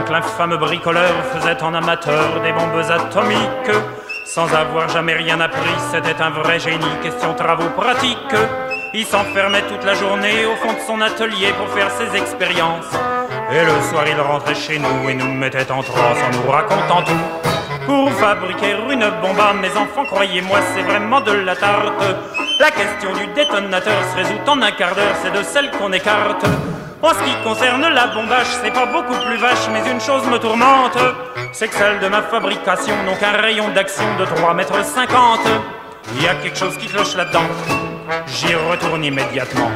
que l'infâme bricoleur faisait en amateur des bombes atomiques. Sans avoir jamais rien appris, c'était un vrai génie, question travaux pratiques. Il s'enfermait toute la journée au fond de son atelier pour faire ses expériences. Et le soir il rentrait chez nous et nous mettait en transe en nous racontant tout. Pour fabriquer une bombe, mes enfants, croyez-moi, c'est vraiment de la tarte. La question du détonateur se résout en un quart d'heure, c'est de celle qu'on écarte. En ce qui concerne la bombage, c'est pas beaucoup plus vache, mais une chose me tourmente, c'est que celle de ma fabrication n'ont qu'un rayon d'action de 3,50 m. Il y a quelque chose qui cloche là-dedans, j'y retourne immédiatement.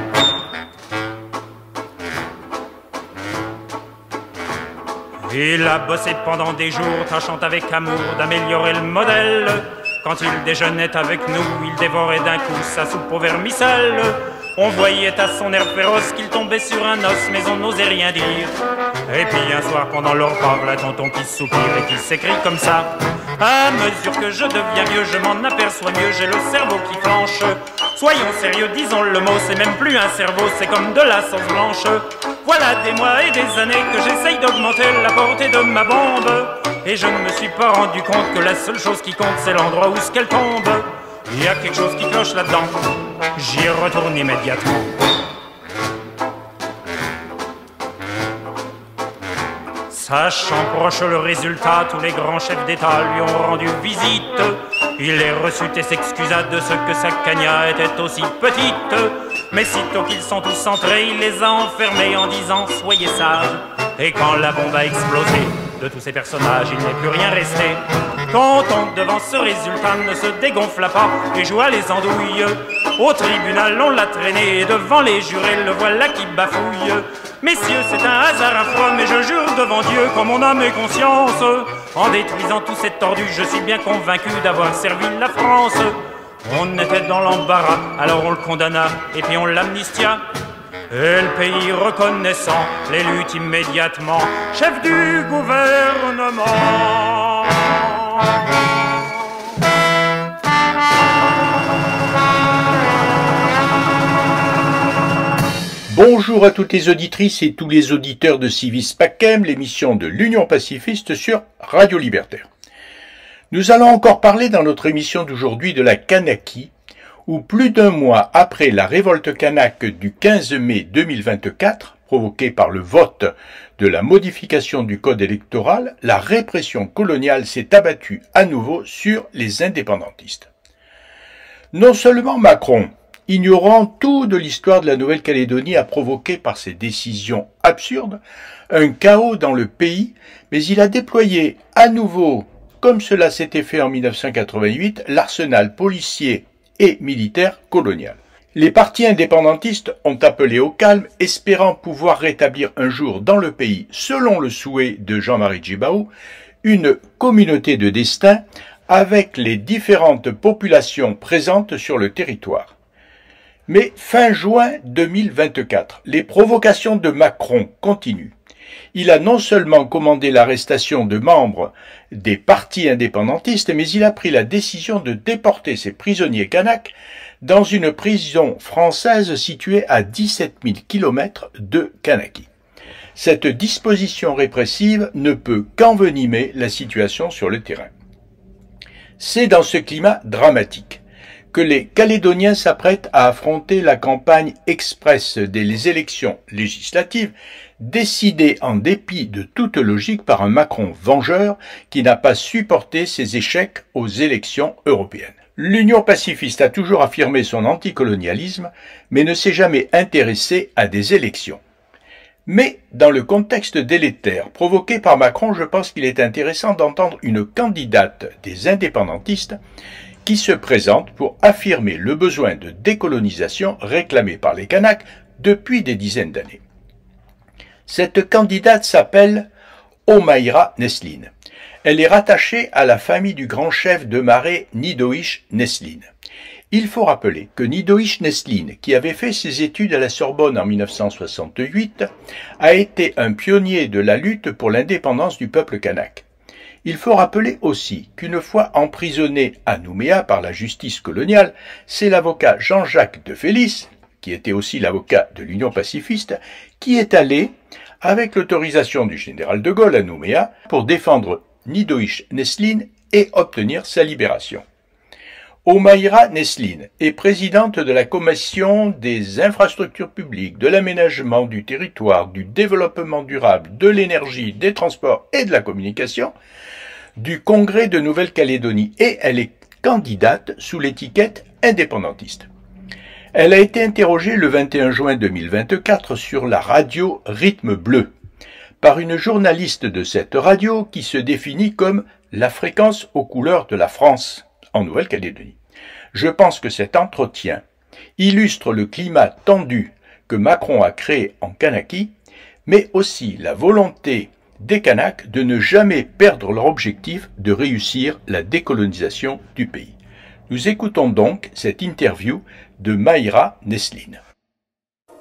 Il a bossé pendant des jours, tâchant avec amour d'améliorer le modèle. Quand il déjeunait avec nous, il dévorait d'un coup sa soupe au vermicelle. On voyait à son air féroce qu'il tombait sur un os, mais on n'osait rien dire. Et puis un soir pendant le repas, la tonton qui soupire et qui s'écrie comme ça: à mesure que je deviens vieux, je m'en aperçois mieux, j'ai le cerveau qui flanche. Soyons sérieux, disons le mot, c'est même plus un cerveau, c'est comme de la sauce blanche. Voilà des mois et des années que j'essaye d'augmenter la portée de ma bombe, et je ne me suis pas rendu compte que la seule chose qui compte, c'est l'endroit où ce qu'elle tombe. Il y a quelque chose qui cloche là-dedans, j'y retourne immédiatement. Sachant proche le résultat, tous les grands chefs d'État lui ont rendu visite. Il les reçut et s'excusa de ce que sa cagna était aussi petite. Mais sitôt qu'ils sont tous entrés, il les a enfermés en disant: soyez sages. Et quand la bombe a explosé, de tous ces personnages, il n'est plus rien resté. Tonton, devant ce résultat, ne se dégonfla pas et joua les andouilles. Au tribunal, on l'a traîné et devant les jurés, le voilà qui bafouille. Messieurs, c'est un hasard affreux, mais je jure devant Dieu, comme mon âme et conscience, en détruisant tous ces tordus, je suis bien convaincu d'avoir servi la France. On était dans l'embarras, alors on le condamna et puis on l'amnistia. Et le pays reconnaissant l'élut immédiatement chef du gouvernement. Bonjour à toutes les auditrices et tous les auditeurs de Civis Pacem, l'émission de l'Union pacifiste sur Radio Libertaire. Nous allons encore parler dans notre émission d'aujourd'hui de la Kanaki, où plus d'un mois après la révolte kanak du 15 mai 2024, provoquée par le vote de la modification du code électoral, la répression coloniale s'est abattue à nouveau sur les indépendantistes. Non seulement Macron, ignorant tout de l'histoire de la Nouvelle-Calédonie, a provoqué par ses décisions absurdes un chaos dans le pays, mais il a déployé à nouveau, comme cela s'était fait en 1988, l'arsenal policier et militaire colonial. Les partis indépendantistes ont appelé au calme, espérant pouvoir rétablir un jour dans le pays, selon le souhait de Jean-Marie Tjibaou, une communauté de destin avec les différentes populations présentes sur le territoire. Mais fin juin 2024, les provocations de Macron continuent. Il a non seulement commandé l'arrestation de membres des partis indépendantistes, mais il a pris la décision de déporter ces prisonniers kanaks dans une prison française située à 17 000 km de Kanaki. Cette disposition répressive ne peut qu'envenimer la situation sur le terrain. C'est dans ce climat dramatique que les Calédoniens s'apprêtent à affronter la campagne express des élections législatives, décidée en dépit de toute logique par un Macron vengeur qui n'a pas supporté ses échecs aux élections européennes. L'Union pacifiste a toujours affirmé son anticolonialisme, mais ne s'est jamais intéressée à des élections. Mais, dans le contexte délétère provoqué par Macron, je pense qu'il est intéressant d'entendre une candidate des indépendantistes qui se présente pour affirmer le besoin de décolonisation réclamé par les Kanaks depuis des dizaines d'années. Cette candidate s'appelle Omaïra Nesline. Elle est rattachée à la famille du grand chef de marée Nidoïch Nesline. Il faut rappeler que Nidoïch Nesline, qui avait fait ses études à la Sorbonne en 1968, a été un pionnier de la lutte pour l'indépendance du peuple kanak. Il faut rappeler aussi qu'une fois emprisonné à Nouméa par la justice coloniale, c'est l'avocat Jean-Jacques de Félix, qui était aussi l'avocat de l'Union pacifiste, qui est allé avec l'autorisation du général de Gaulle à Nouméa pour défendre Nidoïch Neslin et obtenir sa libération. Omaïra Neslin est présidente de la Commission des infrastructures publiques, de l'aménagement du territoire, du développement durable, de l'énergie, des transports et de la communication du Congrès de Nouvelle-Calédonie et elle est candidate sous l'étiquette indépendantiste. Elle a été interrogée le 21 juin 2024 sur la radio Rythme Bleu par une journaliste de cette radio qui se définit comme la fréquence aux couleurs de la France en Nouvelle-Calédonie. Je pense que cet entretien illustre le climat tendu que Macron a créé en Kanaki, mais aussi la volonté des Kanaks de ne jamais perdre leur objectif de réussir la décolonisation du pays. Nous écoutons donc cette interview de Maïra Neslin.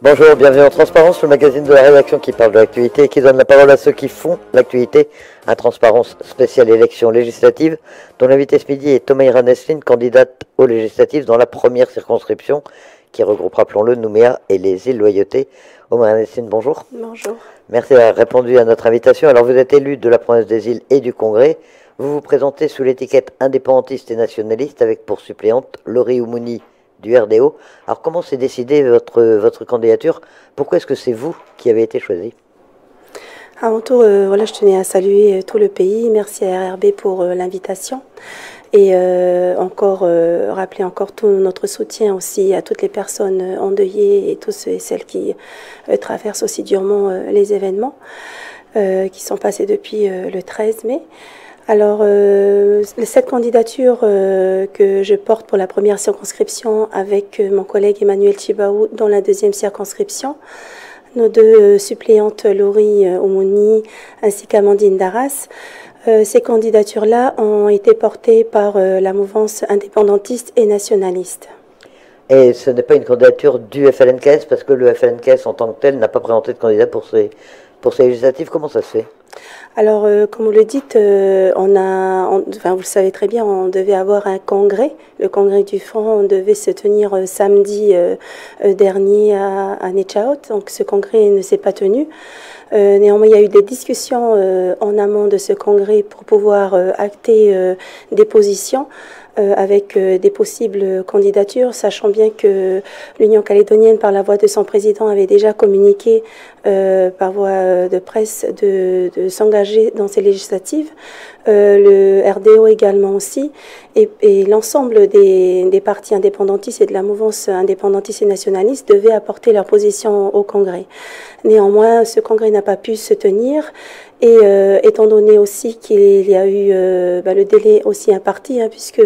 Bonjour, bienvenue en Transparence, le magazine de la rédaction qui parle de l'actualité et qui donne la parole à ceux qui font l'actualité. Un Transparence spécial élection législative, dont l'invité ce midi est Omaïra Neslin, candidate aux législatives dans la première circonscription qui regroupe, rappelons-le, Nouméa et les îles Loyauté. Omaïra Neslin, bonjour. Bonjour. Merci d'avoir répondu à notre invitation. Alors vous êtes élu de la province des îles et du Congrès. Vous vous présentez sous l'étiquette indépendantiste et nationaliste avec pour suppléante Laurie Oumouni du RDO. Alors comment s'est décidée votre candidature? Pourquoi est-ce que c'est vous qui avez été choisi? Avant tout, voilà, je tenais à saluer tout le pays. Merci à RRB pour l'invitation. Et rappeler encore tout notre soutien aussi à toutes les personnes endeuillées et tous ceux et celles qui traversent aussi durement les événements qui sont passés depuis le 13 mai. Alors, cette candidature que je porte pour la première circonscription avec mon collègue Emmanuel Chibaou dans la deuxième circonscription, nos deux suppléantes Laurie Oumouni ainsi qu'Amandine Darras, ces candidatures-là ont été portées par la mouvance indépendantiste et nationaliste. Et ce n'est pas une candidature du FLNKS parce que le FLNKS en tant que tel n'a pas présenté de candidat pour ces législatives. Comment ça se fait? Alors, comme vous le dites, vous le savez très bien, on devait avoir un congrès. Le congrès du Front devait se tenir samedi dernier à Nechaot. Donc, ce congrès ne s'est pas tenu. Néanmoins, il y a eu des discussions en amont de ce congrès pour pouvoir acter des positions avec des possibles candidatures, sachant bien que l'Union calédonienne, par la voix de son président, avait déjà communiqué par voie de presse de s'engager dans ces législatives. Le RDO également aussi, et l'ensemble des partis indépendantistes et de la mouvance indépendantiste et nationaliste devaient apporter leur position au Congrès. Néanmoins, ce Congrès n'a pas pu se tenir, et étant donné aussi qu'il y a eu le délai aussi imparti, puisque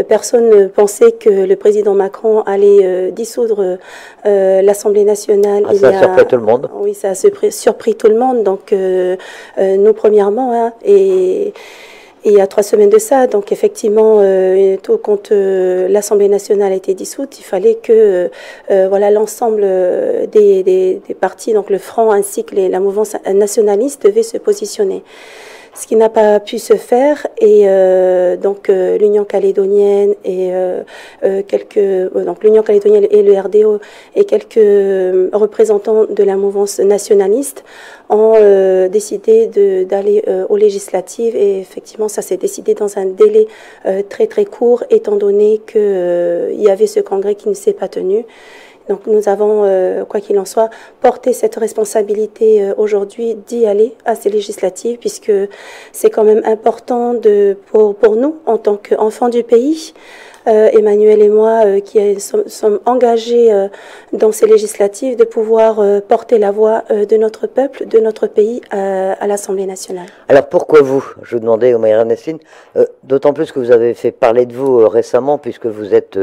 personne ne pensait que le président Macron allait dissoudre l'Assemblée nationale. Ça a surpris tout le monde. Oui, ça a surpris tout le monde. Donc, nous, premièrement, et il y a 3 semaines de ça, donc effectivement, quand l'Assemblée nationale a été dissoute, il fallait que l'ensemble des partis, donc le Front ainsi que la mouvance nationaliste, devaient se positionner. Ce qui n'a pas pu se faire, et donc l'Union calédonienne et l'Union calédonienne et le RDO et quelques représentants de la mouvance nationaliste ont décidé d'aller aux législatives, et effectivement ça s'est décidé dans un délai très très court, étant donné qu'il y avait ce congrès qui ne s'est pas tenu. Donc nous avons, quoi qu'il en soit, porté cette responsabilité aujourd'hui d'y aller à ces législatives, puisque c'est quand même important pour nous, en tant qu'enfants du pays, Emmanuel et moi, qui sommes engagés dans ces législatives, de pouvoir porter la voix de notre peuple, de notre pays à l'Assemblée nationale. Alors pourquoi vous? Je vous demandais, Omaïra Neslin, d'autant plus que vous avez fait parler de vous récemment, puisque vous êtes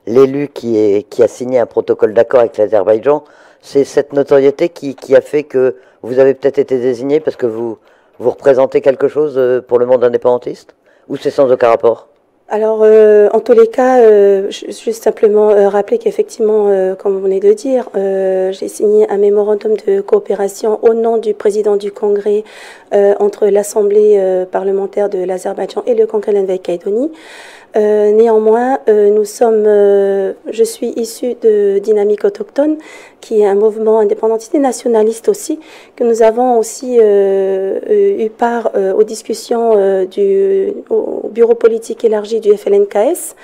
l'élu qui a signé un protocole d'accord avec l'Azerbaïdjan. C'est cette notoriété qui a fait que vous avez peut-être été désigné parce que vous représentez quelque chose pour le monde indépendantiste? Ou c'est sans aucun rapport? Alors, en tous les cas, juste simplement rappeler qu'effectivement, comme vous venez de le dire, j'ai signé un mémorandum de coopération au nom du président du Congrès entre l'Assemblée parlementaire de l'Azerbaïdjan et le Congrès de la Nouvelle-Calédonie. Néanmoins, je suis issue de Dynamique Autochtone, qui est un mouvement indépendantiste et nationaliste aussi, que nous avons aussi eu part aux discussions au bureau politique élargi du FLNKS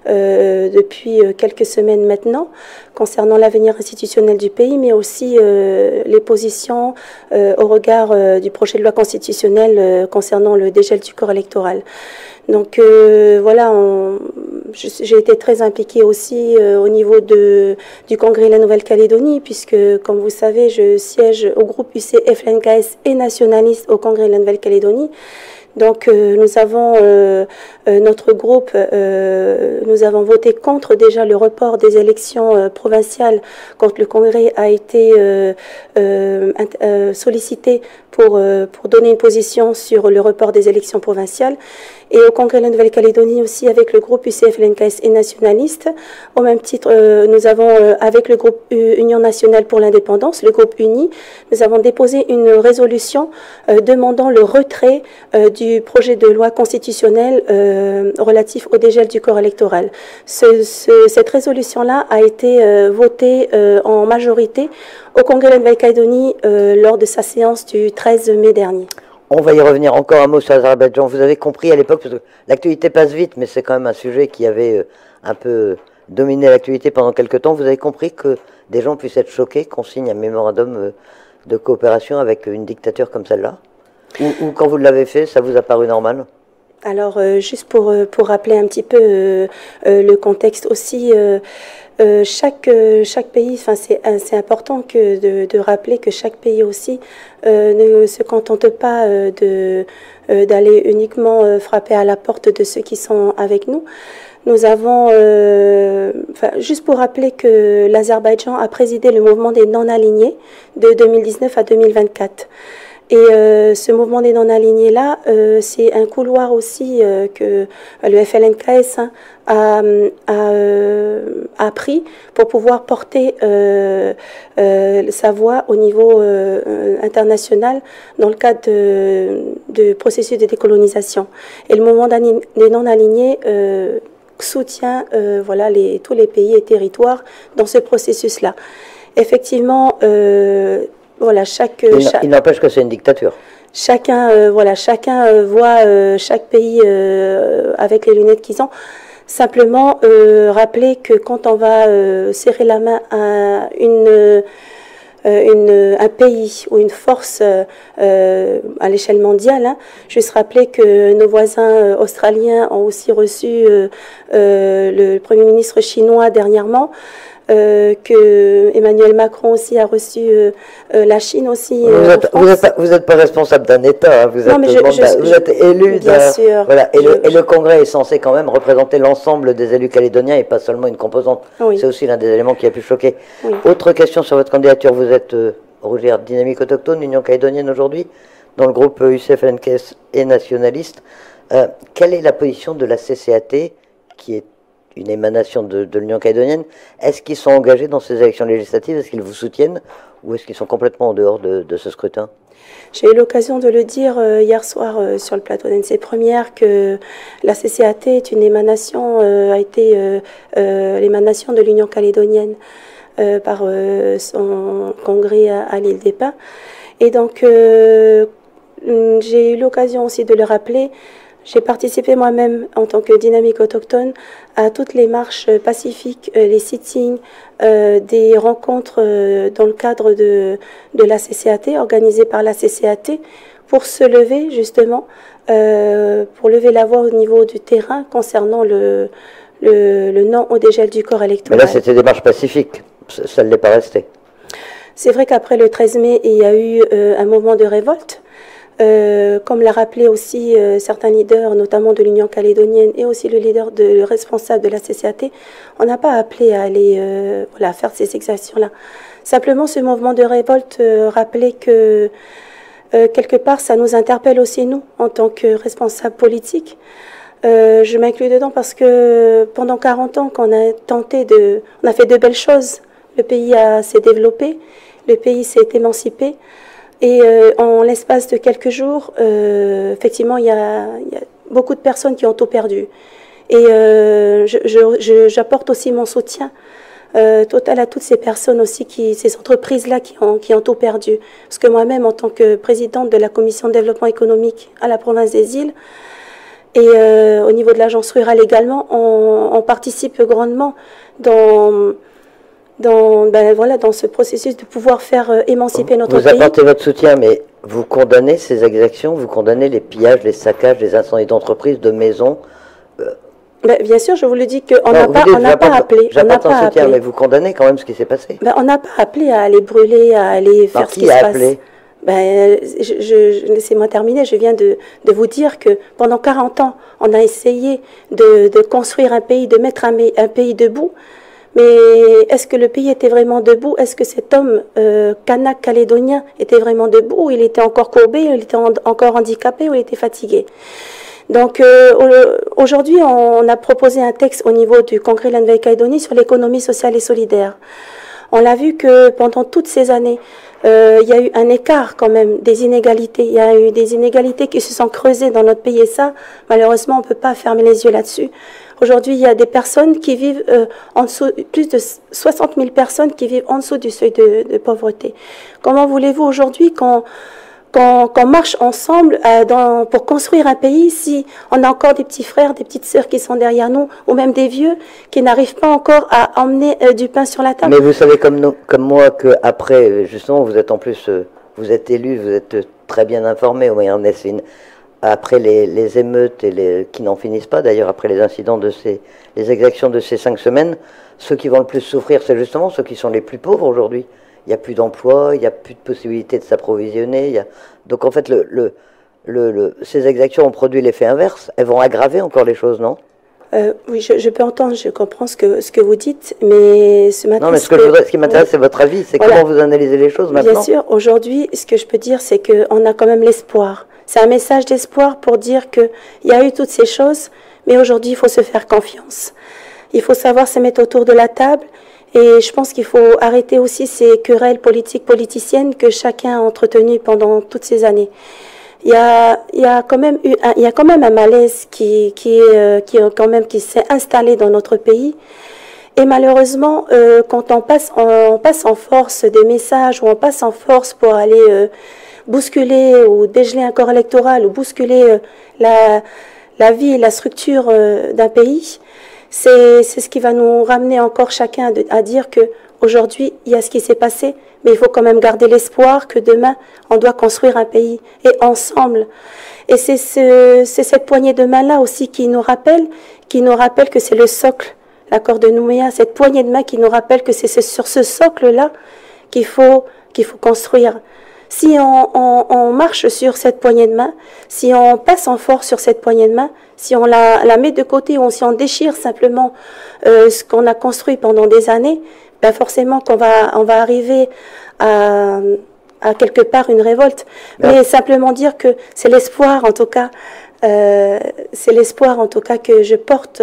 depuis quelques semaines maintenant, concernant l'avenir institutionnel du pays, mais aussi les positions au regard du projet de loi constitutionnelle concernant le dégel du corps électoral. Donc voilà, j'ai été très impliquée aussi au niveau du Congrès de la Nouvelle-Calédonie, puisque, comme vous savez, je siège au groupe UC FLNKS et nationaliste au Congrès de la Nouvelle-Calédonie. Donc nous avons notre groupe, nous avons voté contre déjà le report des élections provinciales quand le Congrès a été sollicité pour donner une position sur le report des élections provinciales. Et au Congrès de la Nouvelle-Calédonie aussi avec le groupe UCF-LNKS et nationaliste. Au même titre, nous avons avec le groupe Union nationale pour l'indépendance, le groupe UNI, nous avons déposé une résolution demandant le retrait du projet de loi constitutionnelle relatif au dégel du corps électoral. Cette résolution-là a été votée en majorité au Congrès de la Nouvelle-Calédonie lors de sa séance du 13 mai dernier. On va y revenir encore un mot sur l'Azerbaïdjan. Vous avez compris à l'époque, parce que l'actualité passe vite, mais c'est quand même un sujet qui avait un peu dominé l'actualité pendant quelques temps. Vous avez compris que des gens puissent être choqués qu'on signe un mémorandum de coopération avec une dictature comme celle-là? Ou quand vous l'avez fait, ça vous a paru normal? Alors, juste pour rappeler un petit peu le contexte aussi, chaque pays, enfin c'est important de rappeler que chaque pays aussi ne se contente pas d'aller uniquement frapper à la porte de ceux qui sont avec nous. Nous avons, juste pour rappeler que l'Azerbaïdjan a présidé le mouvement des non-alignés de 2019 à 2024. Et ce mouvement des non-alignés-là, c'est un couloir aussi que le FLNKS a pris pour pouvoir porter sa voix au niveau international dans le cadre de processus de décolonisation. Et le mouvement des non-alignés soutient voilà, tous les pays et territoires dans ce processus-là. Effectivement, voilà, il n'empêche que c'est une dictature. Chacun voit chaque pays avec les lunettes qu'ils ont. Simplement rappeler que quand on va serrer la main à un pays ou une force à l'échelle mondiale, juste rappeler que nos voisins australiens ont aussi reçu le Premier ministre chinois dernièrement, que Emmanuel Macron aussi a reçu la Chine aussi. Vous êtes pas responsable d'un État, hein, vous êtes élu. Bien sûr. Voilà, et le Congrès est censé quand même représenter l'ensemble des élus calédoniens et pas seulement une composante. Oui. C'est aussi l'un des éléments qui a pu choquer. Oui. Autre question sur votre candidature, vous êtes Rougir Dynamique Autochtone, Union calédonienne aujourd'hui, dans le groupe UCF-LNKS et nationaliste. Quelle est la position de la CCAT, qui est une émanation de l'Union calédonienne? Est-ce qu'ils sont engagés dans ces élections législatives? Est-ce qu'ils vous soutiennent? Ou est-ce qu'ils sont complètement en dehors de ce scrutin? J'ai eu l'occasion de le dire hier soir sur le plateau d'NC Première que la CCAT est une émanation, a été l'émanation de l'Union calédonienne par son congrès à l'île des Pins. Et donc, j'ai eu l'occasion aussi de le rappeler. J'ai participé moi-même en tant que dynamique autochtone à toutes les marches pacifiques, les sittings, des rencontres dans le cadre de la CCAT, organisées par la CCAT, pour se lever justement, pour lever la voix au niveau du terrain concernant le non au dégel du corps électoral. Mais là, c'était des marches pacifiques, ça ne l'est pas resté. C'est vrai qu'après le 13 mai, il y a eu un mouvement de révolte. Comme l'a rappelé aussi certains leaders, notamment de l'Union calédonienne et aussi le responsable de la CCAT, on n'a pas appelé à aller voilà, faire ces exactions-là. Simplement, ce mouvement de révolte rappelait que quelque part, ça nous interpelle aussi nous, en tant que responsables politiques. Je m'inclus dedans parce que pendant 40 ans qu'on a on a fait de belles choses. Le pays s'est développé, le pays s'est émancipé. Et en l'espace de quelques jours, effectivement, il y a beaucoup de personnes qui ont tout perdu. Et j'apporte aussi mon soutien total à toutes ces personnes aussi, ces entreprises-là qui ont tout perdu. Parce que moi-même, en tant que présidente de la commission de développement économique à la province des Îles, et au niveau de l'agence rurale également, on participe grandement dans ce processus de pouvoir faire émanciper notre pays. Vous apportez votre soutien, mais vous condamnez ces exactions, vous condamnez les pillages, les saccages, les incendies d'entreprises, de maisons. Bien sûr, je vous le dis qu'on n'a pas appelé. J'apporte un soutien, mais vous condamnez quand même ce qui s'est passé. On n'a pas appelé à aller brûler, à aller faire ce qui se passe. Appelé? Laissez-moi terminer. Je viens de vous dire que pendant 40 ans, on a essayé de construire un pays, de mettre un pays debout. Mais est-ce que le pays était vraiment debout? Est-ce que cet homme kanak calédonien était vraiment debout? Il était encore courbé, il était encore handicapé ou il était fatigué? Donc aujourd'hui, on a proposé un texte au niveau du Congrès de la Nouvelle-Calédonie sur l'économie sociale et solidaire. On l'a vu que pendant toutes ces années, il y a eu un écart quand même des inégalités. Il y a eu des inégalités qui se sont creusées dans notre pays et ça, malheureusement, on ne peut pas fermer les yeux là-dessus. Aujourd'hui, il y a des personnes qui vivent en dessous, plus de 60 000 personnes qui vivent en dessous du seuil de pauvreté. Comment voulez-vous aujourd'hui qu'on marche ensemble pour construire un pays si on a encore des petits frères, des petites sœurs qui sont derrière nous, ou même des vieux qui n'arrivent pas encore à emmener du pain sur la table? Mais vous savez comme moi qu'après, justement, vous êtes en plus, vous êtes élu, vous êtes très bien informé, Omer Nessine. Après les émeutes qui n'en finissent pas, d'ailleurs, après les incidents les exactions de ces 5 semaines, ceux qui vont le plus souffrir, c'est justement ceux qui sont les plus pauvres aujourd'hui. Il n'y a plus d'emploi, il n'y a plus de possibilité de s'approvisionner. Donc en fait, ces exactions ont produit l'effet inverse. Elles vont aggraver encore les choses, non? Oui, je peux entendre, je comprends ce que vous dites, mais ce matin... Non, mais ce qui m'intéresse, c'est votre avis. C'est comment vous analysez les choses maintenant? Bien sûr, aujourd'hui, ce que je peux dire, c'est qu'on a quand même l'espoir. C'est un message d'espoir pour dire qu'il y a eu toutes ces choses, mais aujourd'hui, il faut se faire confiance. Il faut savoir se mettre autour de la table. Et je pense qu'il faut arrêter aussi ces querelles politiciennes que chacun a entretenues pendant toutes ces années. Il y a quand même un malaise qui s'est installé dans notre pays. Et malheureusement, quand on passe en force des messages ou on passe en force pour aller bousculer ou dégeler un corps électoral ou bousculer la vie et la structure d'un pays, c'est ce qui va nous ramener encore chacun à dire que aujourd'hui il y a ce qui s'est passé, mais il faut quand même garder l'espoir que demain on doit construire un pays et ensemble. Et c'est cette poignée de main là aussi qui nous rappelle que c'est le socle, l'accord de Nouméa, cette poignée de main qui nous rappelle que c'est sur ce socle là qu'il faut construire. Si on marche sur cette poignée de main, si on passe en force sur cette poignée de main, si on la met de côté ou si on déchire simplement ce qu'on a construit pendant des années, ben forcément qu'on va arriver à quelque part une révolte. Mais simplement dire que c'est l'espoir en tout cas. C'est l'espoir en tout cas que je porte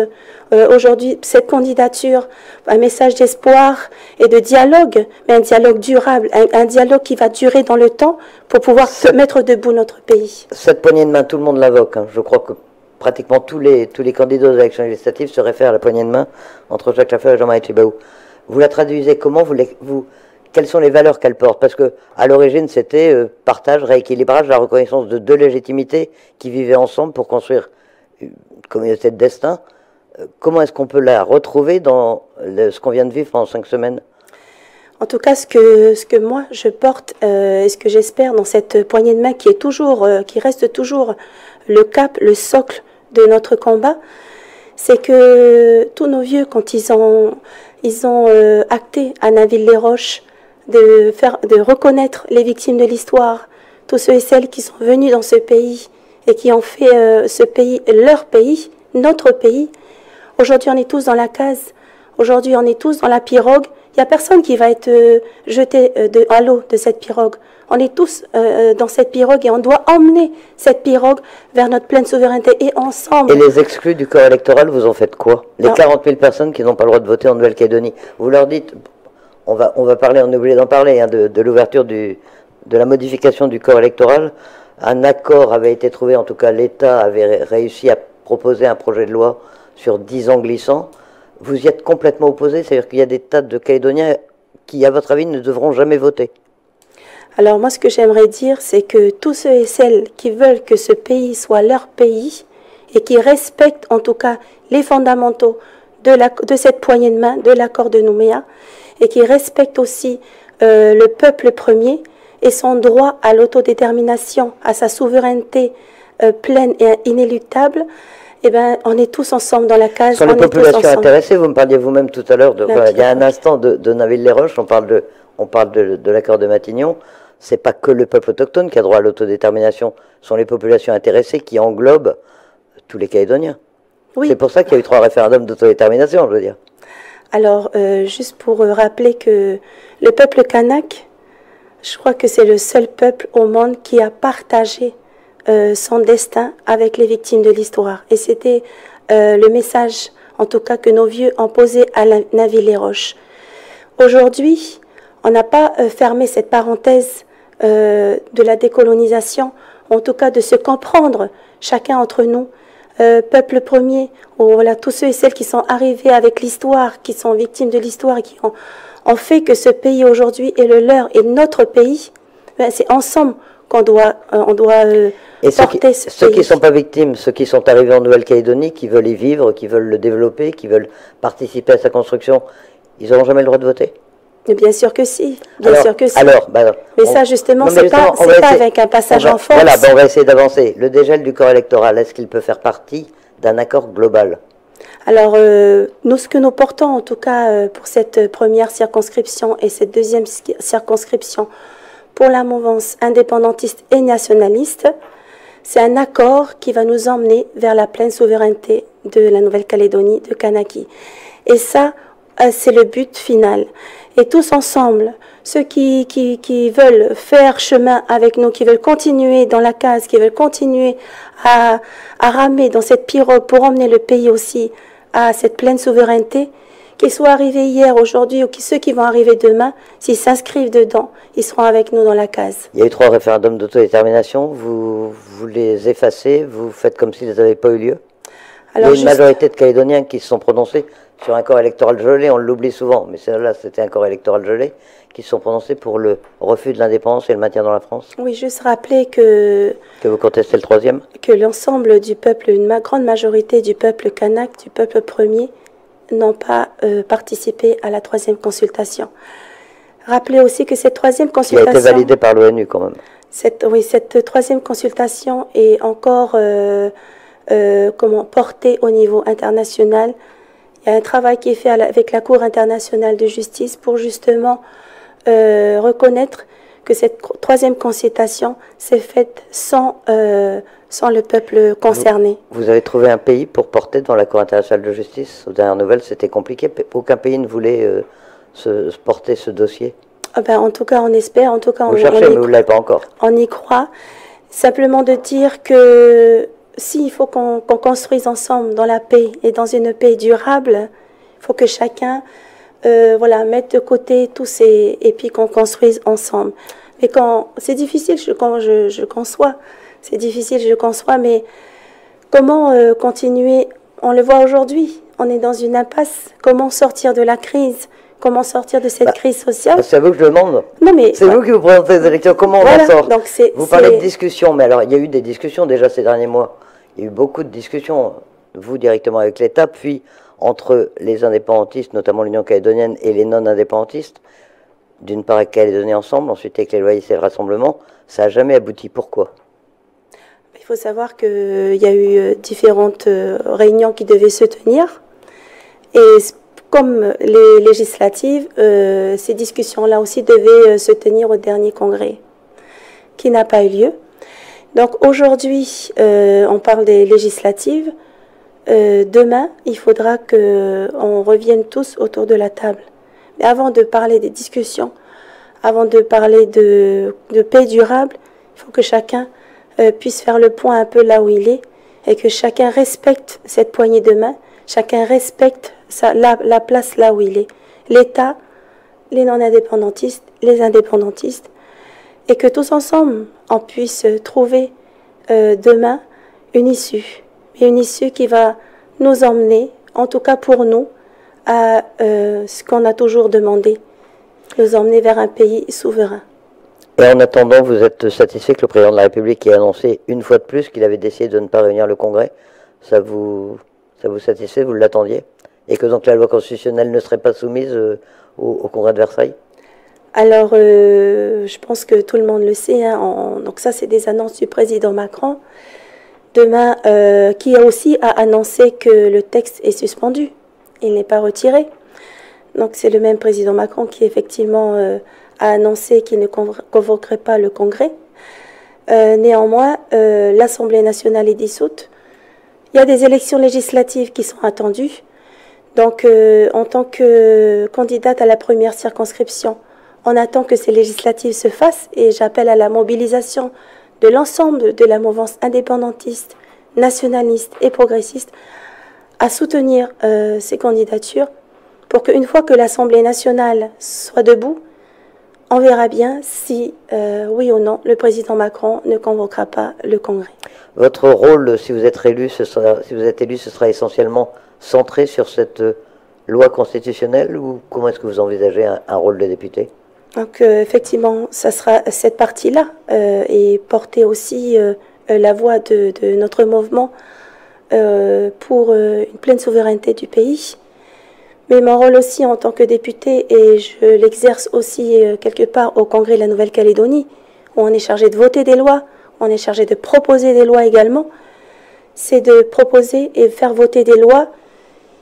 aujourd'hui, cette candidature, un message d'espoir et de dialogue, mais un dialogue durable, un dialogue qui va durer dans le temps pour pouvoir mettre debout notre pays. Cette poignée de main, tout le monde l'invoque. Je crois que pratiquement tous les candidats aux élections législatives se réfèrent à la poignée de main entre Jacques Lafleur et Jean-Marie Tjibaou. Vous la traduisez comment? Quelles sont les valeurs qu'elle porte? Parce que à l'origine, c'était partage, rééquilibrage, la reconnaissance de deux légitimités qui vivaient ensemble pour construire une communauté de destin. Comment est-ce qu'on peut la retrouver dans ce qu'on vient de vivre pendant 5 semaines? En tout cas, ce que moi je porte et ce que j'espère dans cette poignée de main qui reste toujours le cap, le socle de notre combat, c'est que tous nos vieux, quand ils ont acté à Nainville-les-Roches de reconnaître les victimes de l'histoire, tous ceux et celles qui sont venus dans ce pays et qui ont fait ce pays leur pays, notre pays. Aujourd'hui, on est tous dans la case. Aujourd'hui, on est tous dans la pirogue. Il n'y a personne qui va être jeté à l'eau de cette pirogue. On est tous dans cette pirogue et on doit emmener cette pirogue vers notre pleine souveraineté et ensemble. Et les exclus du corps électoral, vous en faites quoi? Les 40 000 personnes qui n'ont pas le droit de voter en Nouvelle-Calédonie, vous leur dites, on va parler, on est obligé d'en parler, de l'ouverture de la modification du corps électoral. Un accord avait été trouvé, en tout cas l'État avait réussi à proposer un projet de loi sur 10 ans glissants, vous y êtes complètement opposé, c'est-à-dire qu'il y a des tas de Calédoniens qui, à votre avis, ne devront jamais voter. Alors moi, ce que j'aimerais dire, c'est que tous ceux et celles qui veulent que ce pays soit leur pays et qui respectent en tout cas les fondamentaux de cette poignée de main, de l'accord de Nouméa, et qui respectent aussi le peuple premier et son droit à l'autodétermination, à sa souveraineté pleine et inéluctable, eh ben, on est tous ensemble dans la case. Sur les populations intéressées, vous me parliez vous-même tout à l'heure, il y a un instant de Naville-les-Roches, on parle de l'accord de Matignon. C'est pas que le peuple autochtone qui a droit à l'autodétermination, ce sont les populations intéressées qui englobent tous les Calédoniens. Oui. C'est pour ça qu'il y a eu 3 référendums d'autodétermination, je veux dire. Alors, juste pour rappeler que le peuple kanak, je crois que c'est le seul peuple au monde qui a partagé son destin avec les victimes de l'histoire. Et c'était le message, en tout cas, que nos vieux ont posé à Naville-les-Roches. Aujourd'hui, on n'a pas fermé cette parenthèse de la décolonisation, en tout cas de se comprendre chacun entre nous, peuple premier, ou voilà, tous ceux et celles qui sont arrivés avec l'histoire, qui sont victimes de l'histoire, qui ont fait que ce pays aujourd'hui est le leur et notre pays. Ben, c'est ensemble qu'on doit, porter ce pays. Ceux qui ne sont pas victimes, ceux qui sont arrivés en Nouvelle-Calédonie, qui veulent y vivre, qui veulent le développer, qui veulent participer à sa construction, ils n'auront jamais le droit de voter? Mais bien sûr que si, bien sûr que si. Mais ça, justement, c'est pas avec un passage en force. Voilà, on va essayer d'avancer. Le dégel du corps électoral, est-ce qu'il peut faire partie d'un accord global? Alors, nous, ce que nous portons, en tout cas, pour cette première circonscription et cette deuxième circonscription pour la mouvance indépendantiste et nationaliste, c'est un accord qui va nous emmener vers la pleine souveraineté de la Nouvelle-Calédonie, de Kanaki. Et ça, c'est le but final. Et tous ensemble, ceux qui veulent faire chemin avec nous, qui veulent continuer dans la case, qui veulent continuer à ramer dans cette pirogue pour emmener le pays aussi à cette pleine souveraineté, qu'ils soient arrivés hier, aujourd'hui, ou ceux qui vont arriver demain, s'ils s'inscrivent dedans, ils seront avec nous dans la case. Il y a eu 3 référendums d'autodétermination, vous les effacez, vous faites comme s'ils n'avaient pas eu lieu? Alors, il y a une majorité de Calédoniens qui se sont prononcés sur un corps électoral gelé, on l'oublie souvent, mais là c'était un corps électoral gelé, qui se sont prononcés pour le refus de l'indépendance et le maintien dans la France. Oui, juste rappeler que vous contestez le 3e? Que l'ensemble du peuple, une grande majorité du peuple kanak, du peuple premier, n'ont pas participé à la 3e consultation. Rappelez aussi que cette 3e consultation... Qui a été validée par l'ONU quand même. Cette 3e consultation est encore portée au niveau international. Il y a un travail qui est fait avec la Cour internationale de justice pour justement reconnaître que cette 3e consultation s'est faite sans le peuple concerné. Vous avez trouvé un pays pour porter devant la Cour internationale de justice? Aux dernières nouvelles, c'était compliqué. Aucun pays ne voulait porter ce dossier. En tout cas, on espère. En tout cas, vous cherchez, mais vous ne l'avez pas encore. On y croit. Simplement de dire que s'il faut qu'on construise ensemble dans la paix et dans une paix durable, il faut que chacun mette de côté tous ces... et puis qu'on construise ensemble. Mais c'est difficile, je conçois. C'est difficile, je conçois, mais comment continuer? On le voit aujourd'hui, on est dans une impasse. Comment sortir de la crise? Comment sortir de cette crise sociale? C'est à vous que je demande. Non, mais c'est vous qui vous présentez les élections. Comment on en sort? Vous parlez de discussions, mais alors il y a eu des discussions déjà ces derniers mois. Il y a eu beaucoup de discussions, vous directement avec l'État, puis entre les indépendantistes, notamment l'Union calédonienne, et les non-indépendantistes. D'une part avec Calédonie Ensemble, ensuite avec les loyalistes et le Rassemblement. Ça n'a jamais abouti. Pourquoi? Il faut savoir qu'il y a eu différentes réunions qui devaient se tenir. Et comme les législatives, ces discussions-là aussi devaient se tenir au dernier congrès, qui n'a pas eu lieu. Donc aujourd'hui, on parle des législatives. Demain, il faudra qu'on revienne tous autour de la table. Mais avant de parler des discussions, avant de parler de paix durable, il faut que chacun puisse faire le point un peu là où il est et que chacun respecte cette poignée de main, chacun respecte la place là où il est. L'État, les non-indépendantistes, les indépendantistes, et que tous ensemble, on puisse trouver demain une issue. Et une issue qui va nous emmener, en tout cas pour nous, à ce qu'on a toujours demandé, nous emmener vers un pays souverain. Et en attendant, vous êtes satisfait que le président de la République ait annoncé une fois de plus qu'il avait décidé de ne pas réunir le Congrès? Ça vous satisfait? Vous l'attendiez? Et que donc la loi constitutionnelle ne serait pas soumise au Congrès de Versailles? Alors, je pense que tout le monde le sait, hein, donc ça c'est des annonces du président Macron, demain, qui aussi a annoncé que le texte est suspendu, il n'est pas retiré. Donc c'est le même président Macron qui effectivement a annoncé qu'il ne convoquerait pas le Congrès. Néanmoins, l'Assemblée nationale est dissoute. Il y a des élections législatives qui sont attendues. Donc, en tant que candidate à la première circonscription, on attend que ces législatives se fassent et j'appelle à la mobilisation de l'ensemble de la mouvance indépendantiste, nationaliste et progressiste à soutenir ces candidatures pour qu'une fois que l'Assemblée nationale soit debout, on verra bien si, oui ou non, le président Macron ne convoquera pas le Congrès. Votre rôle, si vous êtes élu, ce sera essentiellement centré sur cette loi constitutionnelle ou comment est-ce que vous envisagez un rôle de député? Donc, effectivement, ça sera cette partie-là et porter aussi la voix de notre mouvement pour une pleine souveraineté du pays. Mais mon rôle aussi en tant que député, et je l'exerce aussi quelque part au Congrès de la Nouvelle-Calédonie, où on est chargé de voter des lois, on est chargé de proposer des lois également, c'est de proposer et faire voter des lois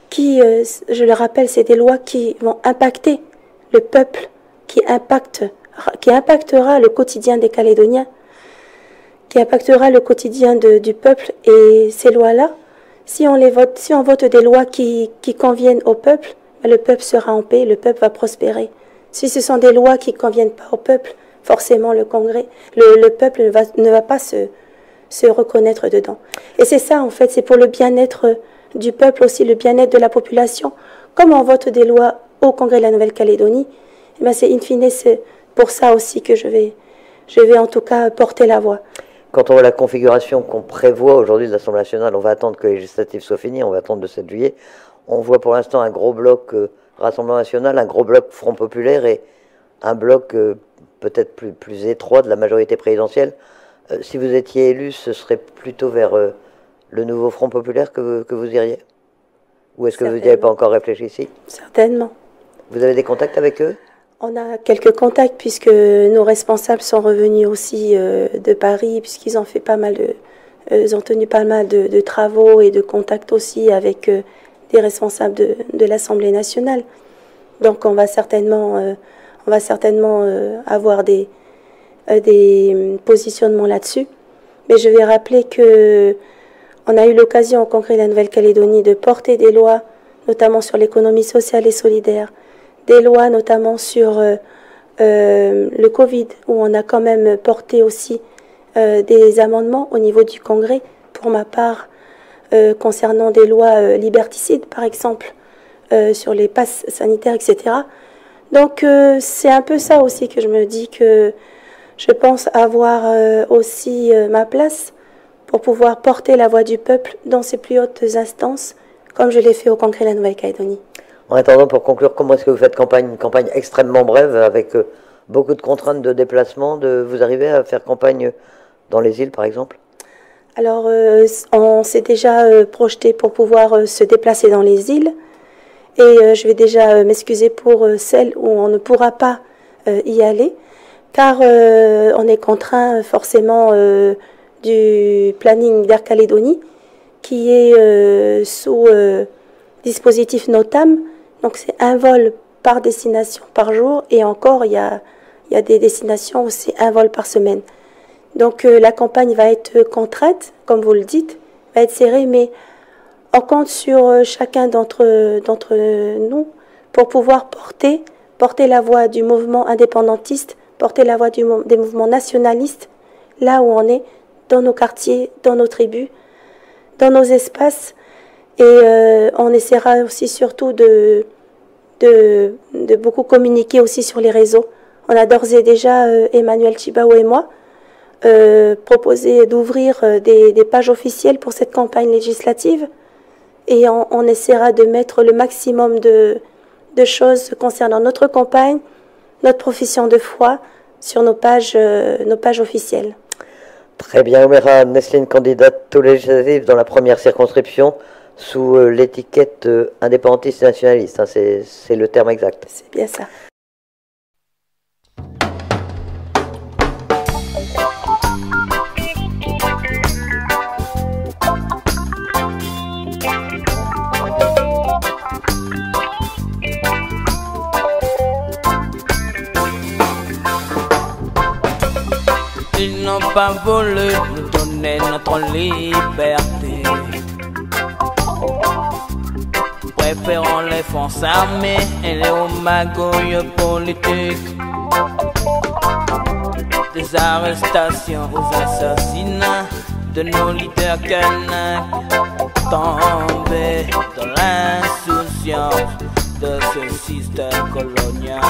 qui, je le rappelle, c'est des lois qui vont impacter le peuple, qui impactera le quotidien des Calédoniens, qui impactera le quotidien du peuple. Et ces lois-là, si on vote des lois qui conviennent au peuple, le peuple sera en paix, le peuple va prospérer. Si ce sont des lois qui ne conviennent pas au peuple, forcément le peuple ne va pas se reconnaître dedans. Et c'est ça, en fait, c'est pour le bien-être du peuple aussi, le bien-être de la population. Comme on vote des lois au Congrès de la Nouvelle-Calédonie, eh bien c'est in fine, c'est pour ça aussi que je vais en tout cas porter la voix. Quand on voit la configuration qu'on prévoit aujourd'hui de l'Assemblée nationale, on va attendre que les législatives soient finies, on va attendre le 7 juillet. On voit pour l'instant un gros bloc Rassemblement national, un gros bloc Front populaire et un bloc peut-être plus étroit de la majorité présidentielle. Si vous étiez élu, ce serait plutôt vers le nouveau Front populaire que vous iriez? Ou est-ce que vous n'y avez pas encore réfléchi ici? Certainement. Vous avez des contacts avec eux? On a quelques contacts puisque nos responsables sont revenus aussi de Paris puisqu'ils ont fait pas mal ils ont tenu pas mal de travaux et de contacts aussi avec des responsables de l'Assemblée nationale. Donc on va certainement avoir des positionnements là-dessus. Mais je vais rappeler que on a eu l'occasion au Congrès de la Nouvelle-Calédonie de porter des lois, notamment sur l'économie sociale et solidaire, des lois notamment sur le Covid, où on a quand même porté aussi des amendements au niveau du Congrès, pour ma part, concernant des lois liberticides, par exemple, sur les passes sanitaires, etc. Donc c'est un peu ça aussi que je me dis que je pense avoir aussi ma place pour pouvoir porter la voix du peuple dans ses plus hautes instances, comme je l'ai fait au Congrès de la Nouvelle-Calédonie. En attendant, pour conclure, comment est-ce que vous faites campagne? Une campagne extrêmement brève, avec beaucoup de contraintes de déplacement. Vous arrivez à faire campagne dans les îles, par exemple? Alors, on s'est déjà projeté pour pouvoir se déplacer dans les îles. Et je vais déjà m'excuser pour celles où on ne pourra pas y aller, car on est contraint forcément du planning d'Air Calédonie, qui est sous dispositif NOTAM. Donc c'est un vol par destination par jour, et encore il y a des destinations où c'est un vol par semaine. Donc la campagne va être contrainte, comme vous le dites, va être serrée, mais on compte sur chacun d'entre nous pour pouvoir porter la voix du mouvement indépendantiste, porter la voix des mouvements nationalistes, là où on est, dans nos quartiers, dans nos tribus, dans nos espaces. Et on essaiera aussi surtout de beaucoup communiquer aussi sur les réseaux. On a d'ores et déjà, Emmanuel Chibao et moi, proposé d'ouvrir des pages officielles pour cette campagne législative. et on essaiera de mettre le maximum de choses concernant notre campagne, notre profession de foi sur nos pages officielles. Très bien, Omeira Nesline, candidate aux législatives dans la première circonscription sous l'étiquette indépendantiste et nationaliste, hein, c'est le terme exact. C'est bien ça. Ils n'ont pas voulu nous donner notre liberté. Préférons les forces armées et les magouilles politiques. Des arrestations aux assassinats de nos leaders kanaks, tombés dans l'insouciance de ce système colonial.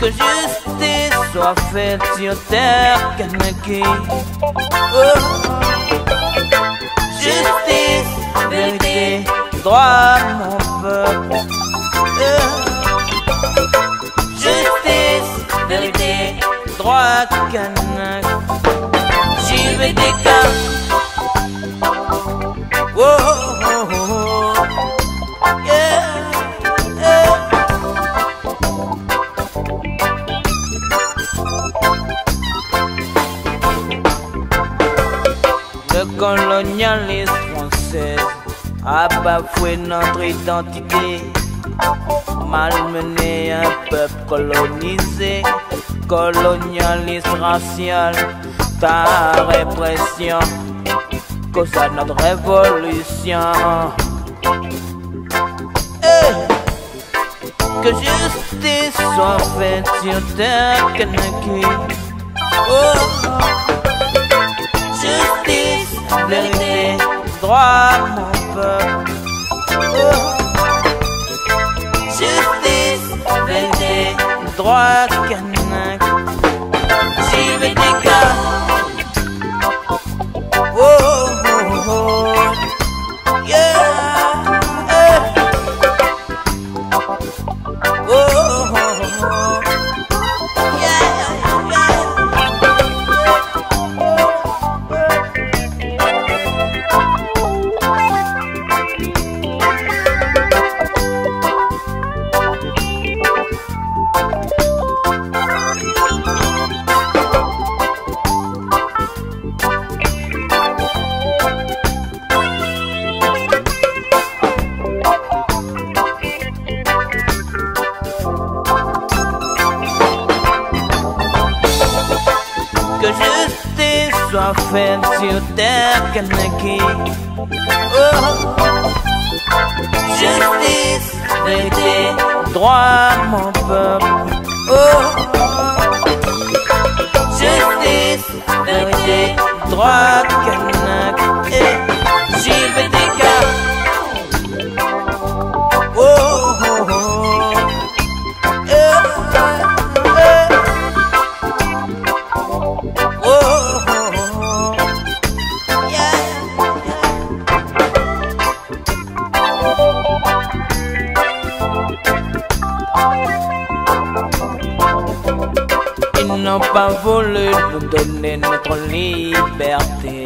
Que justice soit faite sur terre kanaki. Justice, vérité, droit, mon peuple. Justice, vérité, droit, kanak. J'y vais des cas. Oh, oh, oh, oh. Yeah, yeah. Le colonialisme français a bafoué notre identité, malmené un peuple colonisé, colonialisme racial, ta répression causa notre révolution. Que justice soit faite sur terre kanaki. Justice, vérité, droit, mon peuple. Justice, vérité, droit, kanak. J'y vais des cas. Oh, oh, oh. Yeah, yeah. Oh, oh, oh. Que justice soit faite sur terre kanaki. Justice, vérité, droit, mon peuple. Justice, vérité, droit, kanak. J'y vais des gars. Oh, oh, oh. Ils n'ont pas voulu nous donner notre liberté.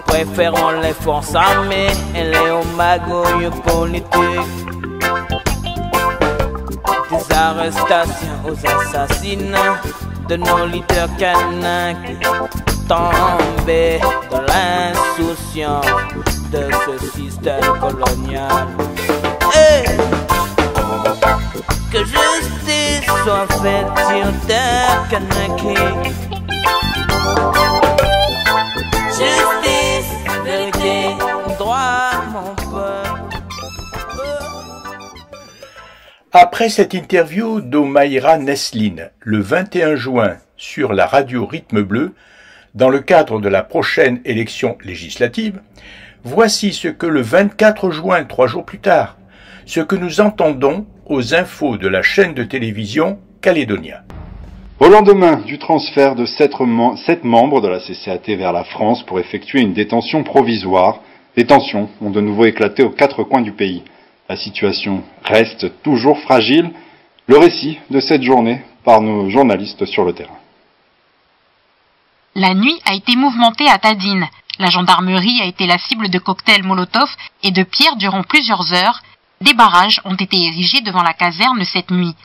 Préférons les forces armées et les magouilles politiques. Des arrestations aux assassinats de nos leaders kanaks, tombés dans l'insouciance de ce système colonial. Que justice soit faite sur terre kanaki. Justice, vérité, droit, mon peuple. Après cette interview d'Omeira Nesline, le 21 juin sur la radio Rythme Bleu, dans le cadre de la prochaine élection législative, voici ce que le 24 juin, 3 jours plus tard, ce que nous entendons aux infos de la chaîne de télévision Calédonia. Au lendemain du transfert de 7 membres de la CCAT vers la France pour effectuer une détention provisoire, les tensions ont de nouveau éclaté aux 4 coins du pays. La situation reste toujours fragile. Le récit de cette journée par nos journalistes sur le terrain. La nuit a été mouvementée à Tadine. La gendarmerie a été la cible de cocktails Molotov et de pierres durant plusieurs heures. Des barrages ont été érigés devant la caserne cette nuit.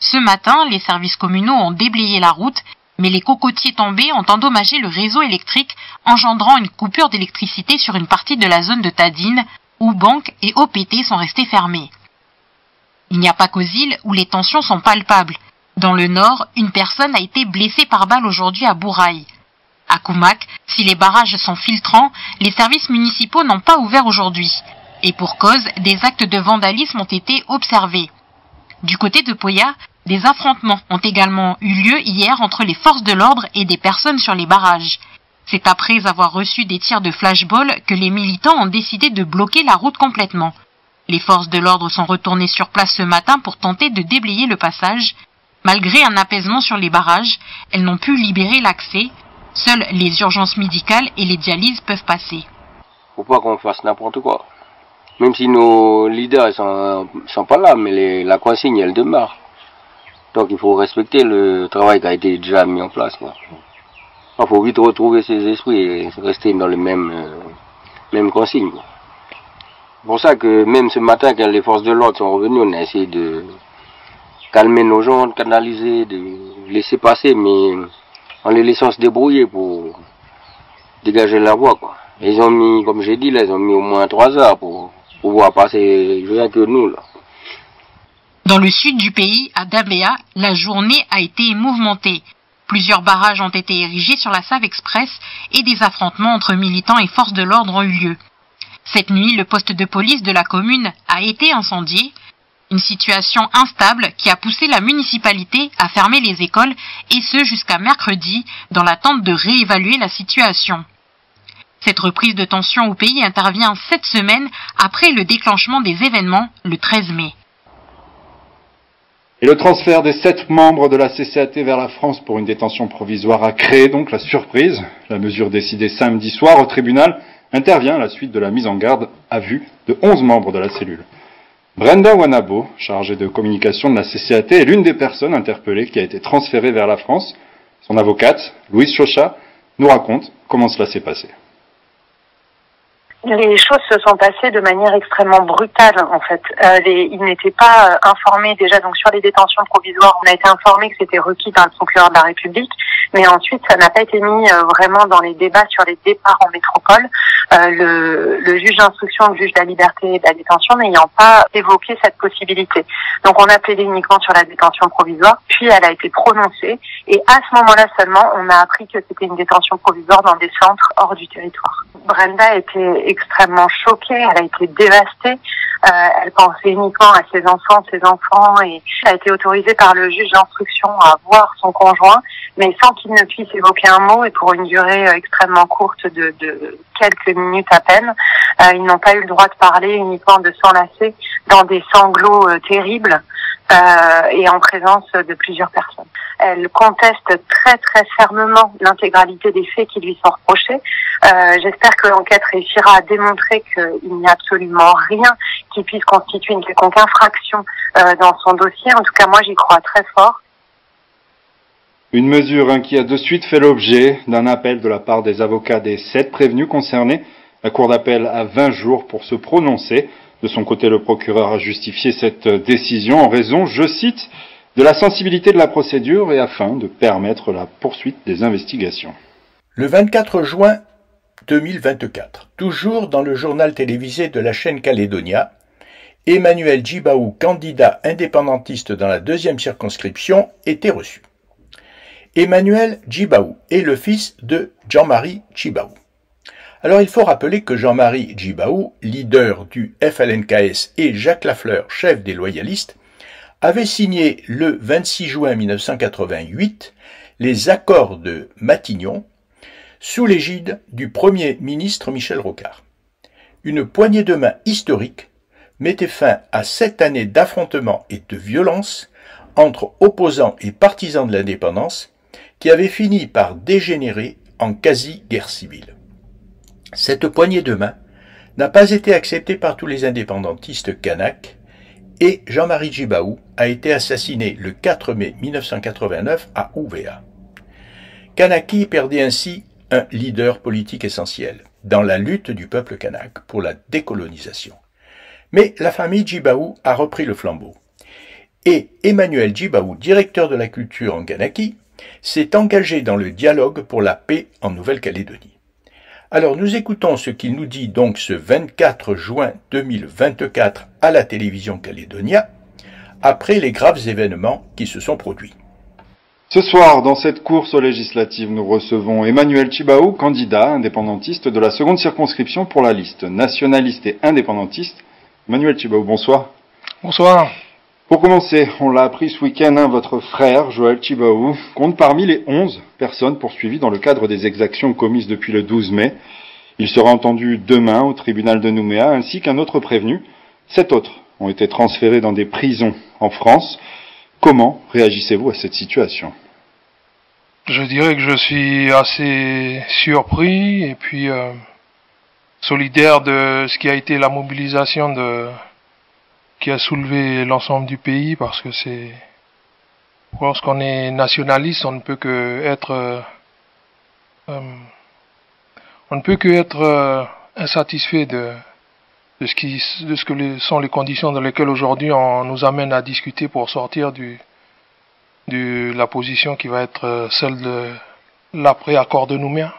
Ce matin, les services communaux ont déblayé la route, mais les cocotiers tombés ont endommagé le réseau électrique, engendrant une coupure d'électricité sur une partie de la zone de Tadine, où banques et OPT sont restés fermés. Il n'y a pas qu'aux îles où les tensions sont palpables. Dans le nord, une personne a été blessée par balle aujourd'hui à Bourail. À Koumak, si les barrages sont filtrants, les services municipaux n'ont pas ouvert aujourd'hui. Et pour cause, des actes de vandalisme ont été observés. Du côté de Poya, des affrontements ont également eu lieu hier entre les forces de l'ordre et des personnes sur les barrages. C'est après avoir reçu des tirs de flashball que les militants ont décidé de bloquer la route complètement. Les forces de l'ordre sont retournées sur place ce matin pour tenter de déblayer le passage. Malgré un apaisement sur les barrages, elles n'ont pu libérer l'accès. Seules les urgences médicales et les dialyses peuvent passer. Faut pas qu'on fasse n'importe quoi. Même si nos leaders sont pas là, mais la consigne elle demeure. Donc il faut respecter le travail qui a été déjà mis en place. Il faut vite retrouver ses esprits et rester dans les mêmes consignes. C'est pour ça que même ce matin, quand les forces de l'ordre sont revenues, on a essayé de calmer nos gens, de canaliser, de laisser passer, mais en les laissant se débrouiller pour dégager la voie, quoi. Et ils ont mis, comme j'ai dit, là, ils ont mis au moins 3 heures pour pouvoir passer rien que nous, là. Dans le sud du pays, à Dabéa, la journée a été mouvementée. Plusieurs barrages ont été érigés sur la Save Express et des affrontements entre militants et forces de l'ordre ont eu lieu. Cette nuit, le poste de police de la commune a été incendié. Une situation instable qui a poussé la municipalité à fermer les écoles, et ce jusqu'à mercredi, dans l'attente de réévaluer la situation. Cette reprise de tension au pays intervient 7 semaines après le déclenchement des événements le 13 mai. Et le transfert des 7 membres de la CCAT vers la France pour une détention provisoire a créé donc la surprise. La mesure décidée samedi soir au tribunal intervient à la suite de la mise en garde à vue de 11 membres de la cellule. Brenda Wanabo, chargée de communication de la CCAT, est l'une des personnes interpellées qui a été transférée vers la France. Son avocate, Louise Chocha, nous raconte comment cela s'est passé. Les choses se sont passées de manière extrêmement brutale, en fait. Ils n'étaient pas informés déjà, donc sur les détentions provisoires, on a été informé que c'était requis par le procureur de la République, mais ensuite ça n'a pas été mis vraiment dans les débats sur les départs en métropole. Le juge d'instruction, le juge de la liberté et de la détention n'ayant pas évoqué cette possibilité. Donc on a plaidé uniquement sur la détention provisoire, puis elle a été prononcée, et à ce moment-là seulement, on a appris que c'était une détention provisoire dans des centres hors du territoire. Brenda était extrêmement choquée, elle a été dévastée, elle pensait uniquement à ses enfants, et elle a été autorisée par le juge d'instruction à voir son conjoint, mais sans qu'il ne puisse évoquer un mot et pour une durée extrêmement courte de quelques minutes à peine. Ils n'ont pas eu le droit de parler, uniquement de s'enlacer dans des sanglots terribles et en présence de plusieurs personnes. Elle conteste très très fermement l'intégralité des faits qui lui sont reprochés. J'espère que l'enquête réussira à démontrer qu'il n'y a absolument rien qui puisse constituer une quelconque infraction dans son dossier. En tout cas, moi, j'y crois très fort. Une mesure qui a de suite fait l'objet d'un appel de la part des avocats des 7 prévenus concernés. La Cour d'appel a 20 jours pour se prononcer. De son côté, le procureur a justifié cette décision en raison, je cite, de la sensibilité de la procédure et afin de permettre la poursuite des investigations. Le 24 juin 2024, toujours dans le journal télévisé de la chaîne Calédonia, Emmanuel Djibaou, candidat indépendantiste dans la 2e circonscription, était reçu. Emmanuel Djibaou est le fils de Jean-Marie Djibaou. Alors il faut rappeler que Jean-Marie Djibaou, leader du FLNKS, et Jacques Lafleur, chef des loyalistes, avaient signé le 26 juin 1988 les accords de Matignon sous l'égide du Premier ministre Michel Rocard. Une poignée de main historique mettait fin à 7 années d'affrontements et de violence entre opposants et partisans de l'indépendance qui avait fini par dégénérer en quasi-guerre civile. Cette poignée de main n'a pas été acceptée par tous les indépendantistes kanaks et Jean-Marie Djibaou a été assassiné le 4 mai 1989 à Ouvéa. Kanaki perdait ainsi un leader politique essentiel dans la lutte du peuple kanak pour la décolonisation. Mais la famille Djibaou a repris le flambeau. Et Emmanuel Djibaou, directeur de la culture en Kanaki, s'est engagé dans le dialogue pour la paix en Nouvelle-Calédonie. Alors nous écoutons ce qu'il nous dit donc ce 24 juin 2024 à la télévision Calédonia, après les graves événements qui se sont produits. Ce soir, dans cette course aux législatives, nous recevons Emmanuel Djibaou, candidat indépendantiste de la seconde circonscription pour la liste nationaliste et indépendantiste. Emmanuel Djibaou, bonsoir. Bonsoir. Pour commencer, on l'a appris ce week-end, votre frère, Joël Djibaou, compte parmi les 11 personnes poursuivies dans le cadre des exactions commises depuis le 12 mai. Il sera entendu demain au tribunal de Nouméa, ainsi qu'un autre prévenu. 7 autres ont été transférés dans des prisons en France. Comment réagissez-vous à cette situation ? Je dirais que je suis assez surpris et puis solidaire de ce qui a été la mobilisation qui a soulevé l'ensemble du pays, parce que lorsqu'on est nationaliste, on ne peut que être insatisfait de ce que sont les conditions dans lesquelles aujourd'hui on nous amène à discuter pour sortir de la position qui va être celle de l'après-accord de Nouméa.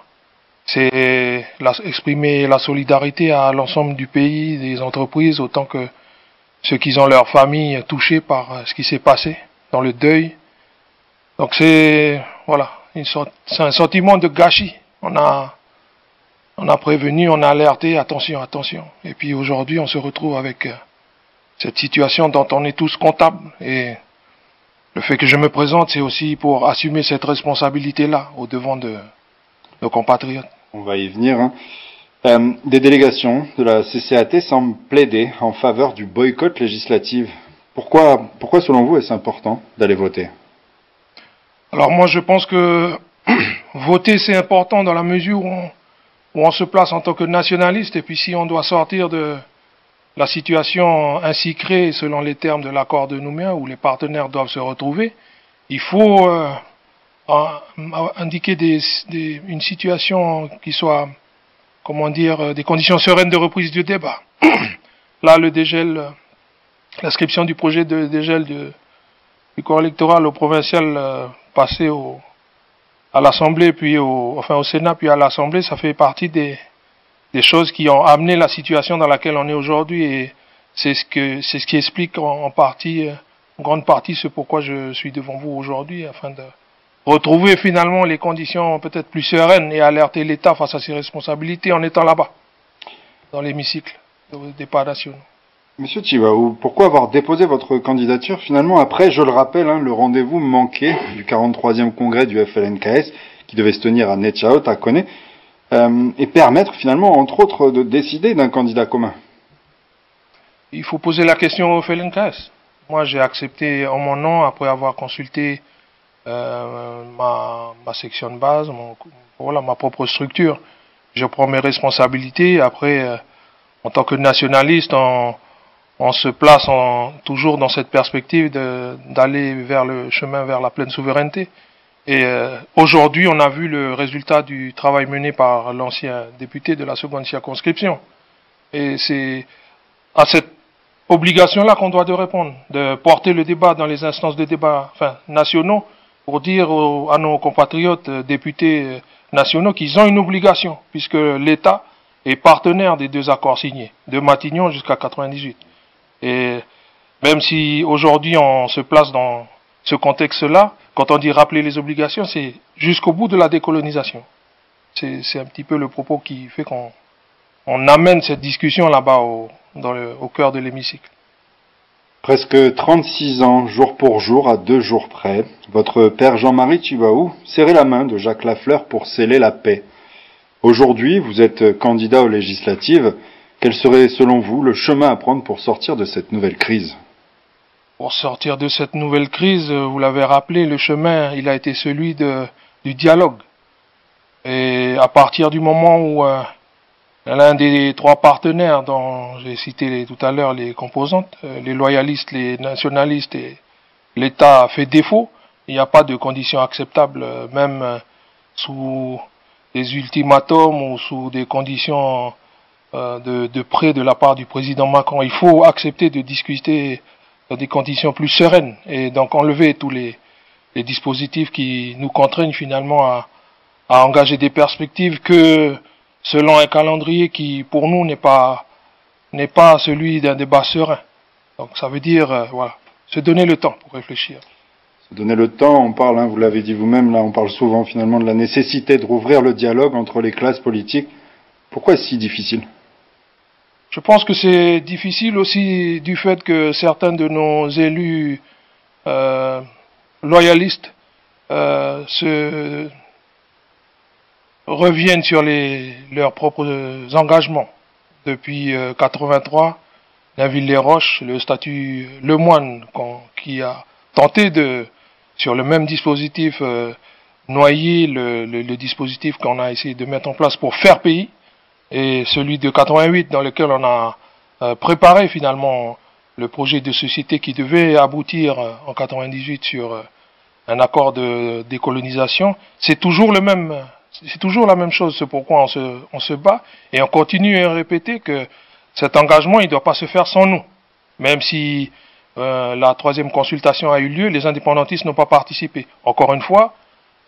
C'est exprimer la solidarité à l'ensemble du pays, des entreprises, autant que ceux qui ont leur famille touchée par ce qui s'est passé, dans le deuil. Donc c'est un sentiment de gâchis. On a prévenu, on a alerté, attention. Et puis aujourd'hui, on se retrouve avec cette situation dont on est tous comptables. Et le fait que je me présente, c'est aussi pour assumer cette responsabilité-là au devant de nos compatriotes. On va y venir. Des délégations de la CCAT semblent plaider en faveur du boycott législatif. Pourquoi selon vous, est-ce important d'aller voter ? Alors moi, je pense que voter, c'est important dans la mesure où on se place en tant que nationaliste, et puis si on doit sortir de la situation ainsi créée selon les termes de l'accord de Nouméa, où les partenaires doivent se retrouver, il faut indiquer une situation qui soit, des conditions sereines de reprise du débat. Là, le dégel, l'inscription du projet de dégel du corps électoral au provincial passé à l'Assemblée, puis au Sénat, puis à l'Assemblée, ça fait partie des choses qui ont amené la situation dans laquelle on est aujourd'hui, et c'est ce qui explique en grande partie ce pourquoi je suis devant vous aujourd'hui, afin de retrouver finalement les conditions peut-être plus sereines et alerter l'État face à ses responsabilités en étant là-bas, dans l'hémicycle des débats nationaux. Monsieur Djibaou, pourquoi avoir déposé votre candidature finalement après, je le rappelle, le rendez-vous manqué du 43e congrès du FLNKS qui devait se tenir à Netchaot, à Koné, et permettre finalement, entre autres, de décider d'un candidat commun? Il faut poser la question au FLNKS. Moi, j'ai accepté en mon nom, après avoir consulté ma section de base, ma propre structure. Je prends mes responsabilités. Après, en tant que nationaliste, on se place toujours dans cette perspective d'aller vers le chemin vers la pleine souveraineté. Et aujourd'hui, on a vu le résultat du travail mené par l'ancien député de la seconde circonscription. Et c'est à cette obligation-là qu'on doit de répondre, de porter le débat dans les instances de débat nationaux, pour dire à nos compatriotes députés nationaux qu'ils ont une obligation, puisque l'État est partenaire des 2 accords signés, de Matignon jusqu'à 98. Et même si aujourd'hui on se place dans ce contexte-là, quand on dit rappeler les obligations, c'est jusqu'au bout de la décolonisation. C'est un petit peu le propos qui fait qu'on amène cette discussion là-bas au cœur de l'hémicycle. Presque 36 ans, jour pour jour, à 2 jours près, votre père Jean-Marie Djibaou serrait la main de Jacques Lafleur pour sceller la paix. Aujourd'hui, vous êtes candidat aux législatives. Quel serait, selon vous, le chemin à prendre pour sortir de cette nouvelle crise? Pour sortir de cette nouvelle crise, vous l'avez rappelé, le chemin, il a été celui du dialogue. Et à partir du moment où l'un des trois partenaires dont j'ai cité tout à l'heure les composantes, les loyalistes, les nationalistes et l'État fait défaut, il n'y a pas de conditions acceptables, même sous des ultimatums ou sous des conditions de prêt de la part du président Macron. Il faut accepter de discuter dans des conditions plus sereines et donc enlever tous les dispositifs qui nous contraignent finalement à engager des perspectives que selon un calendrier qui pour nous n'est pas celui d'un débat serein. Donc ça veut dire voilà, se donner le temps pour réfléchir. Se donner le temps, on parle, vous l'avez dit vous-même, là on parle souvent finalement de la nécessité de rouvrir le dialogue entre les classes politiques. Pourquoi est-ce si difficile? Je pense que c'est difficile aussi du fait que certains de nos élus loyalistes reviennent sur leurs propres engagements. Depuis 83, la ville des Roches, le statut Lemoine, qui a tenté sur le même dispositif, noyer le dispositif qu'on a essayé de mettre en place pour faire pays, et celui de 88 dans lequel on a préparé finalement le projet de société qui devait aboutir en 98 sur un accord de décolonisation. C'est toujours la même chose, c'est pourquoi on se bat et on continue à répéter que cet engagement il ne doit pas se faire sans nous. Même si la troisième consultation a eu lieu, les indépendantistes n'ont pas participé. Encore une fois,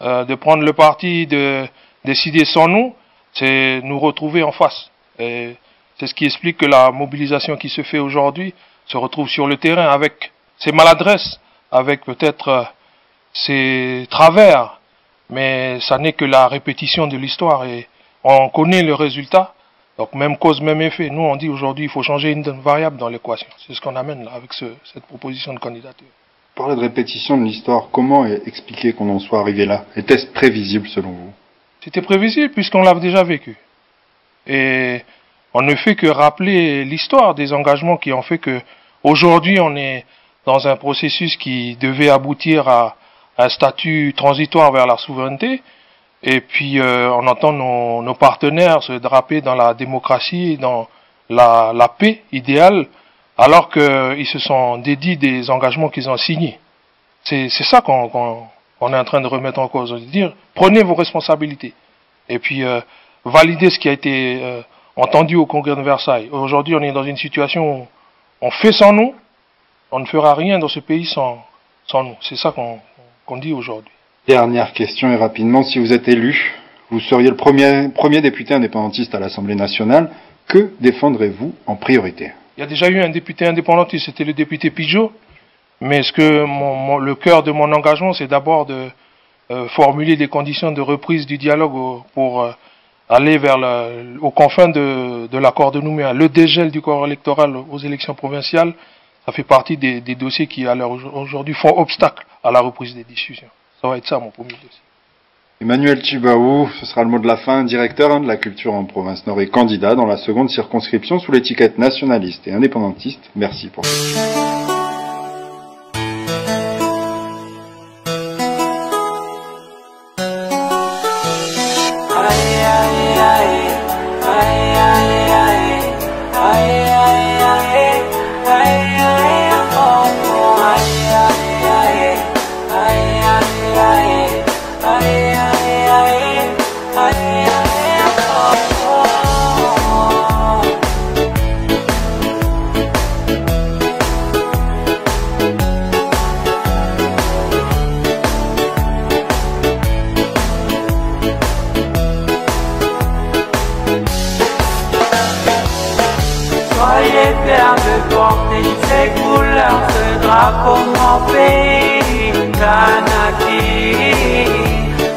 de prendre le parti de décider sans nous, c'est nous retrouver en face. Et c'est ce qui explique que la mobilisation qui se fait aujourd'hui se retrouve sur le terrain avec ses maladresses, avec peut-être ses travers, mais ça n'est que la répétition de l'histoire et on connaît le résultat. Donc même cause, même effet. Nous on dit aujourd'hui il faut changer une variable dans l'équation. C'est ce qu'on amène là avec cette proposition de candidature. Parler de répétition de l'histoire, comment expliquer qu'on en soit arrivé là? Était-ce prévisible selon vous? C'était prévisible puisqu'on l'a déjà vécu. Et on ne fait que rappeler l'histoire des engagements qui ont fait que aujourd'hui on est dans un processus qui devait aboutir à un statut transitoire vers la souveraineté. Et puis on entend nos partenaires se draper dans la démocratie, dans la paix idéale, alors qu'ils se sont dédiés des engagements qu'ils ont signés. C'est ça qu'on est en train de remettre en cause, de dire prenez vos responsabilités et puis validez ce qui a été entendu au Congrès de Versailles. Aujourd'hui on est dans une situation où on fait sans nous, on ne fera rien dans ce pays sans nous. C'est ça qu'on dit aujourd'hui. Dernière question et rapidement, si vous êtes élu, vous seriez le premier député indépendantiste à l'Assemblée nationale, que défendrez-vous en priorité? Il y a déjà eu un député indépendantiste, c'était le député Pigeot, mais le cœur de mon engagement, c'est d'abord de formuler des conditions de reprise du dialogue pour aller aux confins de l'accord de Nouméa. Le dégel du corps électoral aux élections provinciales, ça fait partie des dossiers qui, à l'heure aujourd'hui, font obstacle à la reprise des discussions. Ça va être ça mon premier dossier. Emmanuel Tjibaou, ce sera le mot de la fin, directeur de la culture en province Nord et candidat dans la seconde circonscription sous l'étiquette nationaliste et indépendantiste. Merci pour ça. Drapeau mon pays, Kanaki.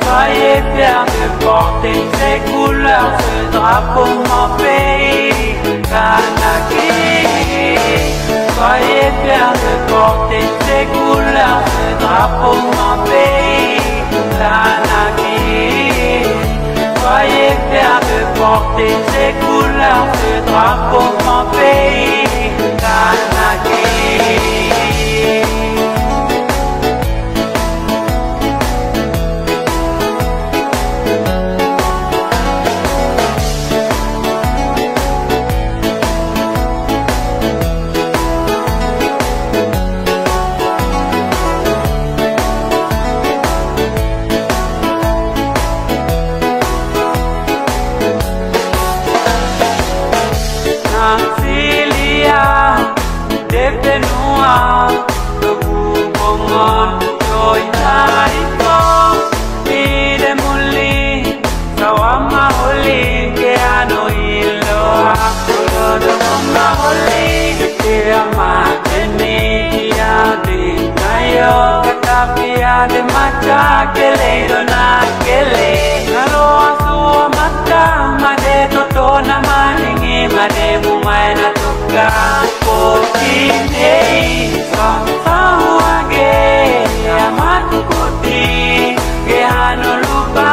Soyez fiers de porter ces couleurs, ce drapeau mon pays, Kanaki. Soyez fiers de porter ces couleurs, ce drapeau mon pays, Kanaki. Soyez fiers de porter ces couleurs, ce drapeau mon pays, Kanaki. Tububongon Joy Nariko Ide Muli Sawama Holi Keano Iloa Kulodo Mama Holi Kira Mateni Yadi Nayo Katapia de Macha Kele na Kele Nalo Asua Mata Made Totona Maningi Made Mumai na Tuka Potine Sawage Yamatukuti Gehano Lupa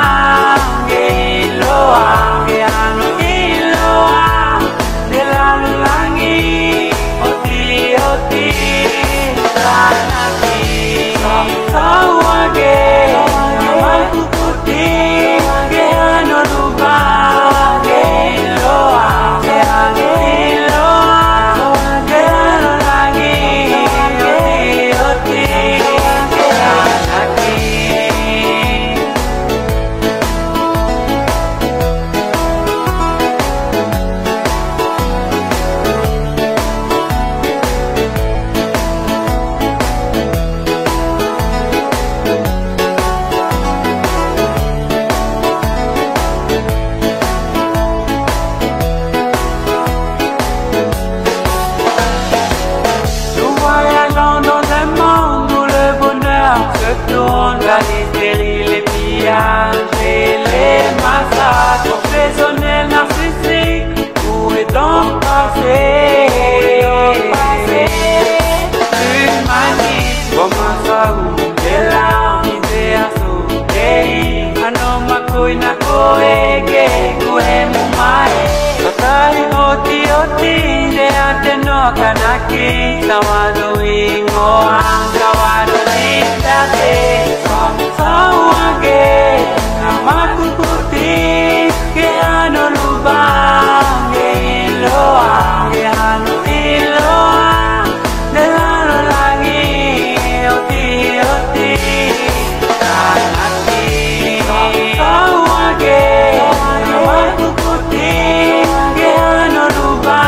Gehiloa Gehano Iloa Delalu Langi Oti Oti Lanaki Sawage Yamatukuti Gehano Lupa Gehiloa Gehano Iloa Gehano Langi Oti Oti Lanaki Nous voyageons dans un monde où le bonheur se tourne vers l'hystérie, les pillages et les massacres. Obsessionnels, narcissiques, où est donc passé? L'humanisme, comment ça ou de larmes, misère, soudé. Anoma koina koege, kuhemu mae. Sotari oti oti, de anteno kanaki. Sawado ingoa, sawado liberté. Sawage, namakukuti, keano luba, iloa, keano iloa, delano langi, oti oti, kanaki. Sawage, namakukuti, keano luba,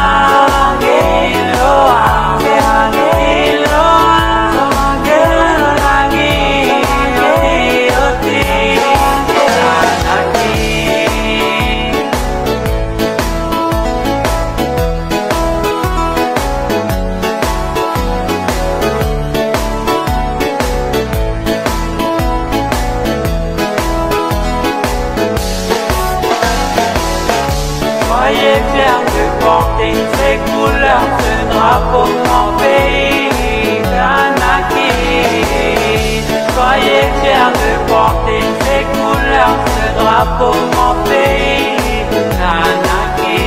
iloa, keano iloa, delano langi, oti oti, kanaki. Soyez fiers de porter ces couleurs, ce drapeau de mon pays, Kanaki. Soyez fiers de porter ces couleurs, ce drapeau de mon pays, Kanaki.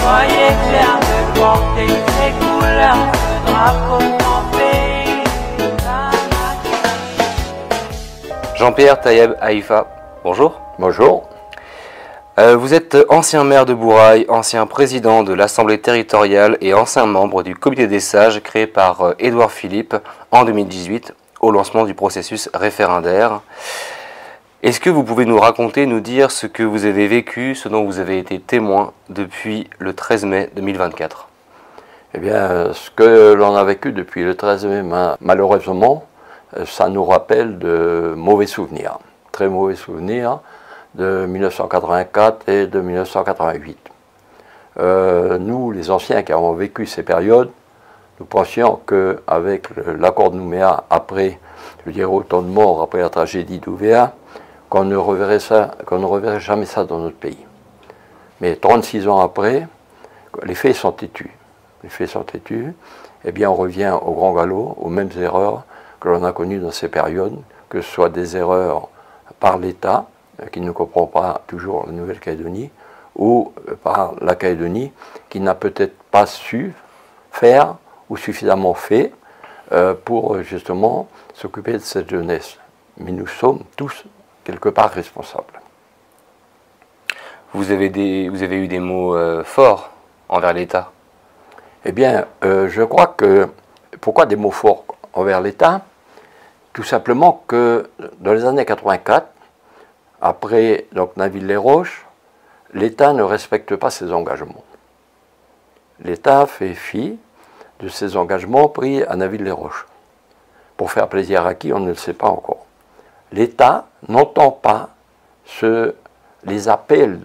Soyez fiers de porter ces couleurs, ce drapeau de mon pays, Kanaki. Jean-Pierre Tayeb Haïfa, bonjour. Bonjour. Vous êtes ancien maire de Bourail, ancien président de l'Assemblée territoriale et ancien membre du comité des sages créé par Édouard Philippe en 2018 au lancement du processus référendaire. Est-ce que vous pouvez nous raconter, nous dire ce que vous avez vécu, ce dont vous avez été témoin depuis le 13 mai 2024? Eh bien, ce que l'on a vécu depuis le 13 mai, malheureusement, ça nous rappelle de mauvais souvenirs, très mauvais souvenirs de 1984 et de 1988. Nous, les anciens qui avons vécu ces périodes, nous pensions qu'avec l'accord de Nouméa, après, je dirais, autant de morts, après la tragédie d'Ouvéa, qu'on ne reverrait jamais ça dans notre pays. Mais 36 ans après, les faits sont têtus. Les faits sont têtus, eh bien on revient au grand galop, aux mêmes erreurs que l'on a connues dans ces périodes, que ce soit des erreurs par l'État, qui ne comprend pas toujours la Nouvelle-Calédonie, ou par la Calédonie, qui n'a peut-être pas su faire ou suffisamment fait pour justement s'occuper de cette jeunesse. Mais nous sommes tous quelque part responsables. Vous avez eu des mots forts envers l'État. Eh bien, je crois que... Pourquoi des mots forts envers l'État? Tout simplement que dans les années 84, après donc Naville-les-Roches, l'État ne respecte pas ses engagements. L'État fait fi de ces engagements pris à Naville-les-Roches. Pour faire plaisir à qui, on ne le sait pas encore. L'État n'entend pas les appels,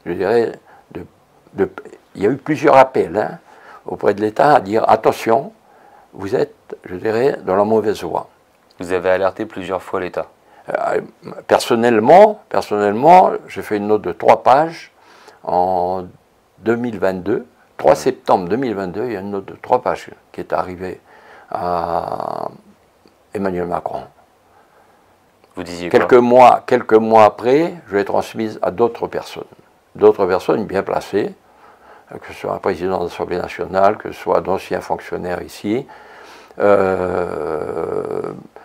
je dirais, il y a eu plusieurs appels auprès de l'État à dire attention, vous êtes, je dirais, dans la mauvaise voie. Vous avez alerté plusieurs fois l'État. Personnellement, j'ai fait une note de 3 pages en 2022. 3 septembre 2022, il y a une note de 3 pages qui est arrivée à Emmanuel Macron. Vous disiez quelques mois après, je l'ai transmise à d'autres personnes bien placées, que ce soit un président de l'Assemblée nationale, que ce soit d'anciens fonctionnaires ici,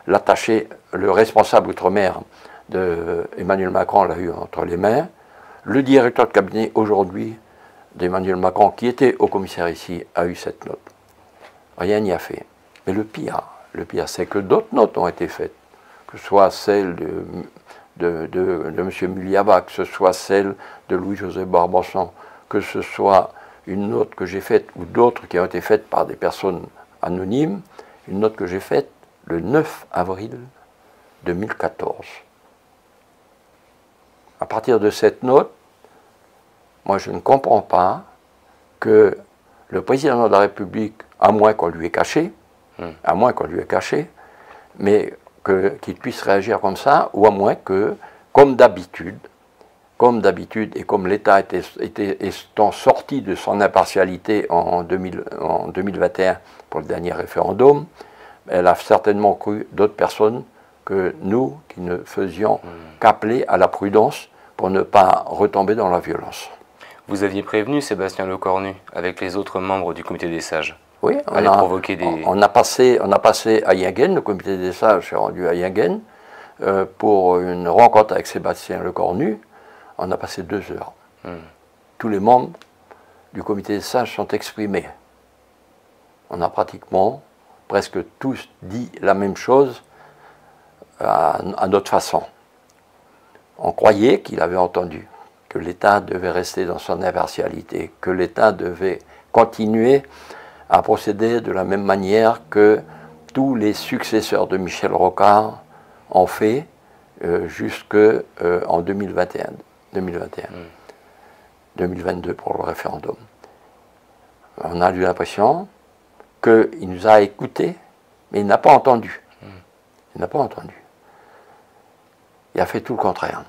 l'attaché, le responsable outre-mer d'Emmanuel Macron l'a eu entre les mains, le directeur de cabinet aujourd'hui d'Emmanuel Macron, qui était au commissaire ici, a eu cette note. Rien n'y a fait. Mais le pire, c'est que d'autres notes ont été faites, que ce soit celle de M. Muliaba, que ce soit celle de Louis-José Barbanson, que ce soit une note que j'ai faite, ou d'autres qui ont été faites par des personnes anonymes, une note que j'ai faite le 9 avril 2014. À partir de cette note, moi je ne comprends pas que le président de la République, à moins qu'on lui ait caché, mais qu'il puisse réagir comme ça, ou à moins que, comme d'habitude, et comme l'État étant sorti de son impartialité en 2021 pour le dernier référendum, elle a certainement cru d'autres personnes que nous, qui ne faisions qu'appeler à la prudence pour ne pas retomber dans la violence. Vous aviez prévenu Sébastien Lecornu avec les autres membres du comité des sages. Oui, on a passé à Yingen, le comité des sages s'est rendu à Yingen pour une rencontre avec Sébastien Lecornu. On a passé 2 heures. Tous les membres du comité des sages sont exprimés. On a pratiquement, presque tous dit la même chose à notre façon. On croyait qu'il avait entendu, que l'État devait rester dans son impartialité, que l'État devait continuer à procéder de la même manière que tous les successeurs de Michel Rocard ont fait jusqu'en 2022 pour le référendum. On a eu l'impression qu'il nous a écoutés, mais il n'a pas entendu. Il n'a pas entendu. Il a fait tout le contraire.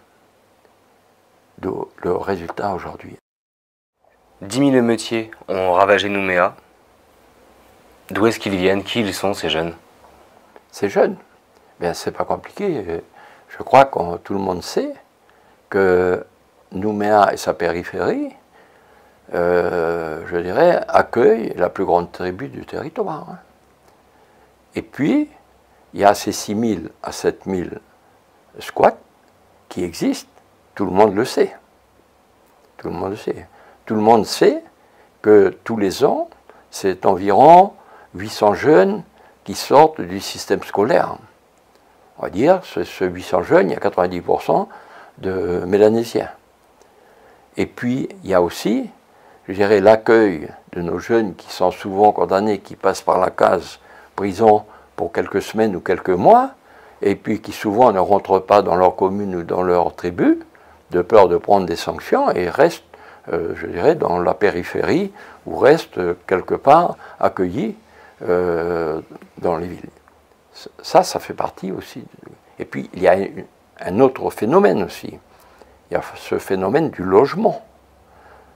D'où le résultat aujourd'hui. 10 000 émeutiers ont ravagé Nouméa. D'où est-ce qu'ils viennent? Qui ils sont, ces jeunes? Ces jeunes? Bien, c'est pas compliqué. Je crois que tout le monde sait que Nouméa et sa périphérie, je dirais, accueillent la plus grande tribu du territoire. Et puis, il y a ces 6 000 à 7 000 squats qui existent. Tout le monde le sait. Tout le monde le sait. Tout le monde sait que tous les ans, c'est environ 800 jeunes qui sortent du système scolaire. On va dire, ce 800 jeunes, il y a 90% de Mélanésiens. Et puis, il y a aussi, je dirais, l'accueil de nos jeunes qui sont souvent condamnés, qui passent par la case prison pour quelques semaines ou quelques mois, et puis qui souvent ne rentrent pas dans leur commune ou dans leur tribu, de peur de prendre des sanctions, et restent, je dirais, dans la périphérie, ou restent quelque part accueillis dans les villes. Ça fait partie aussi. Et puis, il y a un autre phénomène aussi. Il y a ce phénomène du logement,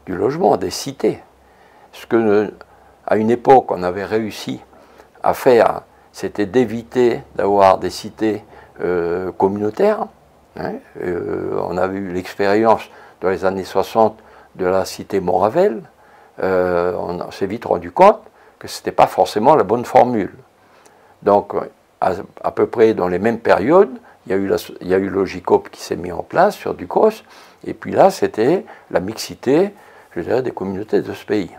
des cités. Ce que, à une époque, on avait réussi à faire, c'était d'éviter d'avoir des cités communautaires. On a eu l'expérience dans les années 60 de la cité Moravel. On s'est vite rendu compte que ce n'était pas forcément la bonne formule. Donc, à peu près dans les mêmes périodes, il y a eu Logicop qui s'est mis en place sur Ducos, et puis là, c'était la mixité, je dirais, des communautés de ce pays.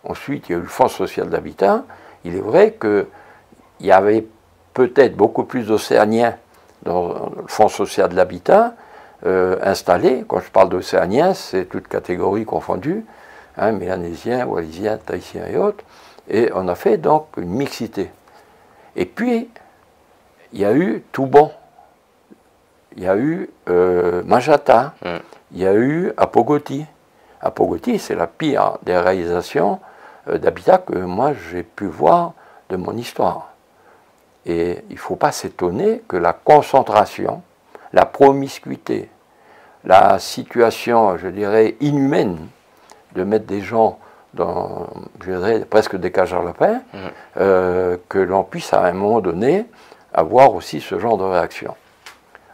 Ensuite, il y a eu le Fonds social d'habitat. Il est vrai qu'il y avait peut-être beaucoup plus d'Océaniens dans le Fonds social de l'habitat installés. Quand je parle d'Océaniens, c'est toutes catégories confondues, Mélanésiens, Wallisiens, Tahitiens et autres. Et on a fait donc une mixité. Et puis, il y a eu Toubon, il y a eu Majata, il y a eu Apogoti. Apogoti, c'est la pire des réalisations d'habitat que moi j'ai pu voir de mon histoire. Et il ne faut pas s'étonner que la concentration, la promiscuité, la situation, je dirais, inhumaine de mettre des gens dans, je dirais, presque des cages à lapins, que l'on puisse à un moment donné avoir aussi ce genre de réaction.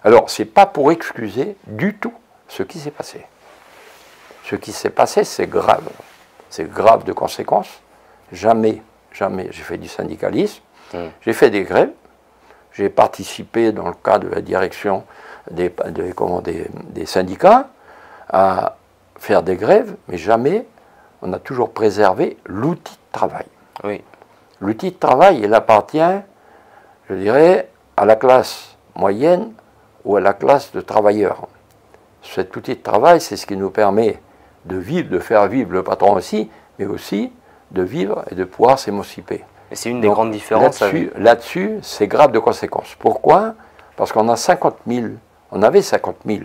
Alors, ce n'est pas pour excuser du tout ce qui s'est passé. Ce qui s'est passé, c'est grave. C'est grave de conséquences. Jamais, jamais j'ai fait du syndicalisme. J'ai fait des grèves. J'ai participé dans le cadre de la direction des syndicats à faire des grèves, mais jamais on a toujours préservé l'outil de travail. Oui. L'outil de travail, il appartient, je dirais, à la classe moyenne ou à la classe de travailleurs. Cet outil de travail, c'est ce qui nous permet de vivre, de faire vivre le patron aussi, mais aussi de vivre et de pouvoir s'émanciper. Et c'est une des grandes différences. Là-dessus, c'est grave de conséquences. Pourquoi? Parce qu'on a 50 000, on avait 50 000,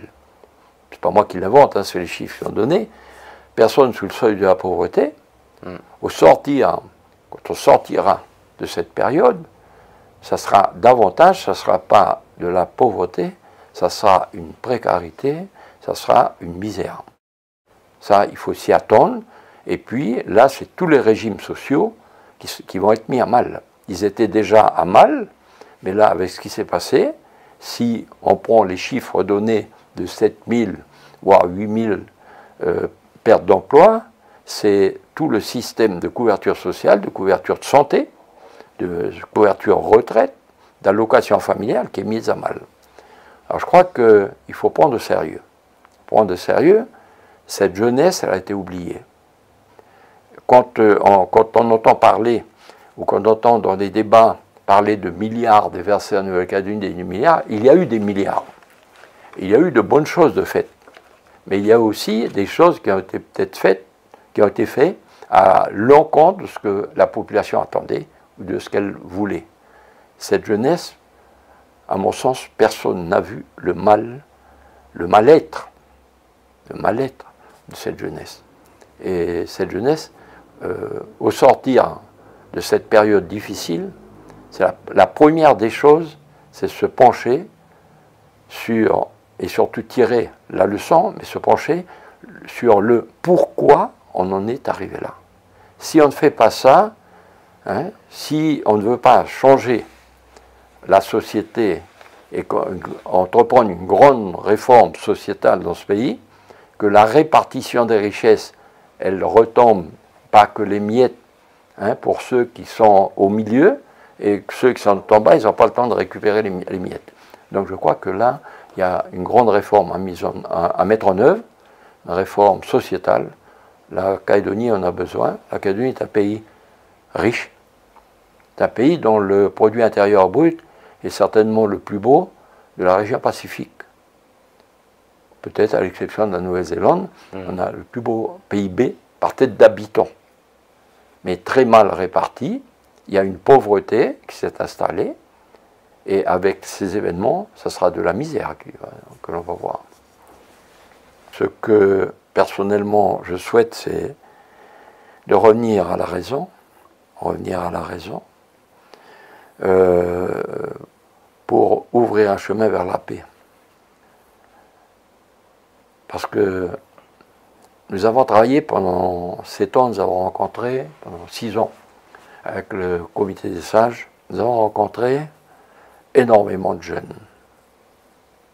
c'est pas moi qui l'invente, hein, c'est les chiffres qui sont donnés, personnes sous le seuil de la pauvreté. Au sortir, quand on sortira de cette période, ça sera davantage, ça ne sera pas de la pauvreté, ça sera une précarité, ça sera une misère. Ça, il faut s'y attendre. Et puis, là, c'est tous les régimes sociaux qui vont être mis à mal. Ils étaient déjà à mal, mais là, avec ce qui s'est passé, si on prend les chiffres donnés de 7 000, voire 8 000 pertes d'emploi, c'est tout le système de couverture sociale, de couverture de santé, de couverture retraite, d'allocation familiale qui est mise à mal. Alors je crois qu'il faut prendre au sérieux. Prendre au sérieux, cette jeunesse, elle a été oubliée. Quand on entend parler, ou quand on entend dans des débats parler de milliards déversés en Nouvelle-Calédonie, des milliards, il y a eu des milliards. Il y a eu de bonnes choses de faites. Mais il y a aussi des choses qui ont été peut-être faites, qui ont été faites à l'encontre de ce que la population attendait, ou de ce qu'elle voulait. Cette jeunesse, à mon sens, personne n'a vu le mal-être de cette jeunesse. Et cette jeunesse, au sortir de cette période difficile, la première des choses, c'est se pencher sur, et surtout tirer la leçon, mais se pencher sur le pourquoi on en est arrivé là. Si on ne fait pas ça, hein, si on ne veut pas changer la société et entreprendre une grande réforme sociétale dans ce pays, que la répartition des richesses, elle retombe pas que les miettes, hein, pour ceux qui sont au milieu, et que ceux qui sont en bas, ils n'ont pas le temps de récupérer les miettes. Donc je crois que là, il y a une grande réforme à mettre en œuvre, une réforme sociétale. La Calédonie en a besoin. La Calédonie est un pays riche. C'est un pays dont le produit intérieur brut est certainement le plus beau de la région Pacifique. Peut-être à l'exception de la Nouvelle-Zélande, on a le plus beau PIB par tête d'habitants. Mais très mal réparti. Il y a une pauvreté qui s'est installée. Et avec ces événements, ça sera de la misère que l'on va voir. Ce que, personnellement, je souhaite, c'est de revenir à la raison, pour ouvrir un chemin vers la paix. Parce que nous avons travaillé pendant 7 ans, nous avons rencontré, pendant 6 ans, avec le comité des sages, nous avons rencontré énormément de jeunes.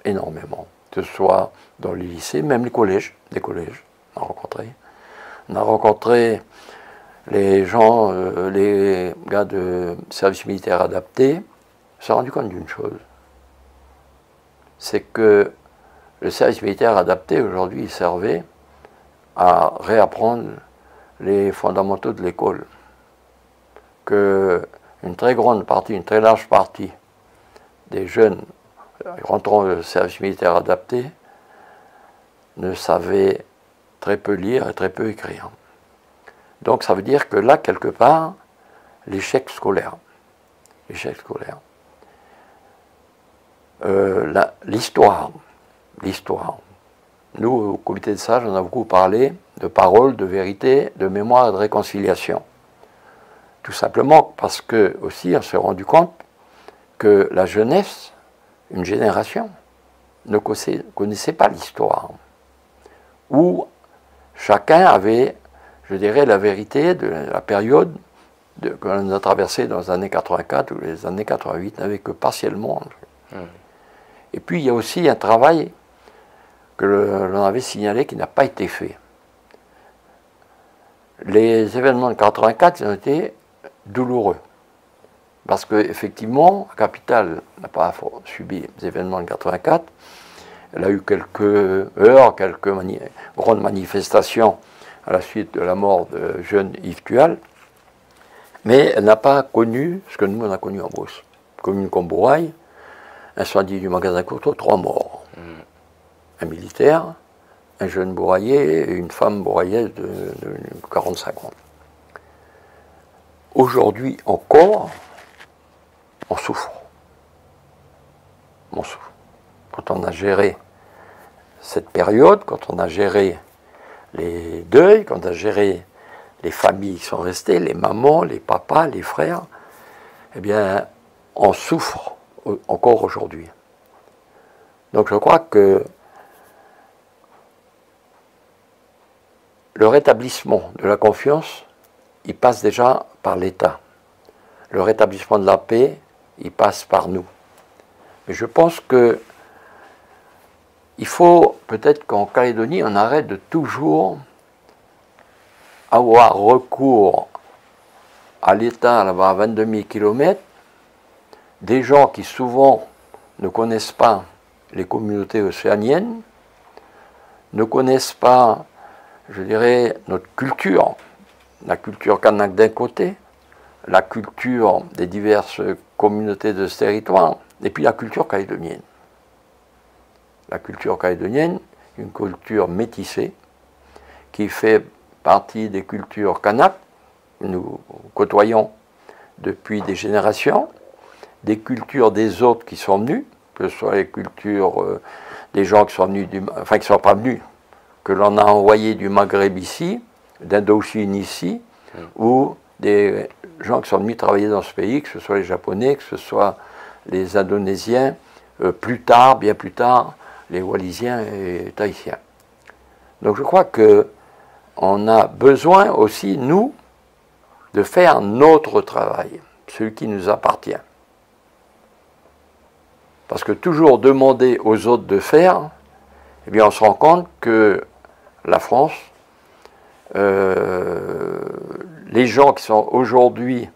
Énormément. Que ce soit dans les lycées, même les collèges, des collèges, on a rencontré. On a rencontré les gens, les gars de service militaire adapté. On s'est rendu compte d'une chose. C'est que le service militaire adapté, aujourd'hui, il servait à réapprendre les fondamentaux de l'école. Qu'une très grande partie, une très large partie des jeunes rentrant au service militaire adapté ne savaient très peu lire et très peu écrire. Donc ça veut dire que là, quelque part, l'échec scolaire. L'échec scolaire. L'histoire. Nous, au comité des sages, on a beaucoup parlé de parole, de vérité, de mémoire et de réconciliation. Tout simplement parce que, aussi, on s'est rendu compte que la jeunesse, une génération, ne connaissait pas l'histoire. Où chacun avait, je dirais, la vérité de la période que l'on a traversée dans les années 84 ou les années 88 n'avaient que partiellement. Et puis il y a aussi un travail que l'on avait signalé qui n'a pas été fait. Les événements de 84 ils ont été douloureux. Parce qu'effectivement, la capitale n'a pas subi les événements de 84. Elle a eu quelques heurts, quelques grandes manifestations à la suite de la mort de jeune Yves Thual. Mais elle n'a pas connu ce que nous, on a connu en Beauce. Commune comme Bourail, incendie du magasin Courtois, 3 morts. Un militaire, un jeune bourraillais et une femme bourraillaise de 45 ans. Aujourd'hui encore, on souffre. On souffre. Quand on a géré cette période, quand on a géré les deuils, quand on a géré les familles qui sont restées, les mamans, les papas, les frères, eh bien, on souffre encore aujourd'hui. Donc je crois que le rétablissement de la confiance, il passe déjà par l'État. Le rétablissement de la paix, il passe par nous. Mais je pense que il faut peut-être qu'en Calédonie, on arrête de toujours avoir recours à l'État là-bas à 22 000 km, des gens qui souvent ne connaissent pas les communautés océaniennes, ne connaissent pas, je dirais, notre culture, la culture kanak d'un côté, la culture des diverses communautés de ce territoire, et puis la culture calédonienne. La culture calédonienne, une culture métissée, qui fait partie des cultures kanak, nous côtoyons depuis des générations, des cultures des autres qui sont venus, que ce soit les cultures des gens qui sont venus, qui ne sont pas venus, que l'on a envoyés du Maghreb ici, d'Indochine ici, ou des gens qui sont venus travailler dans ce pays, que ce soit les Japonais, que ce soit les Indonésiens, plus tard, bien plus tard, les Wallisiens et Tahitiens. Donc je crois qu'on a besoin aussi, nous, de faire notre travail, celui qui nous appartient. Parce que toujours demander aux autres de faire, eh bien on se rend compte que la France, les gens qui sont aujourd'hui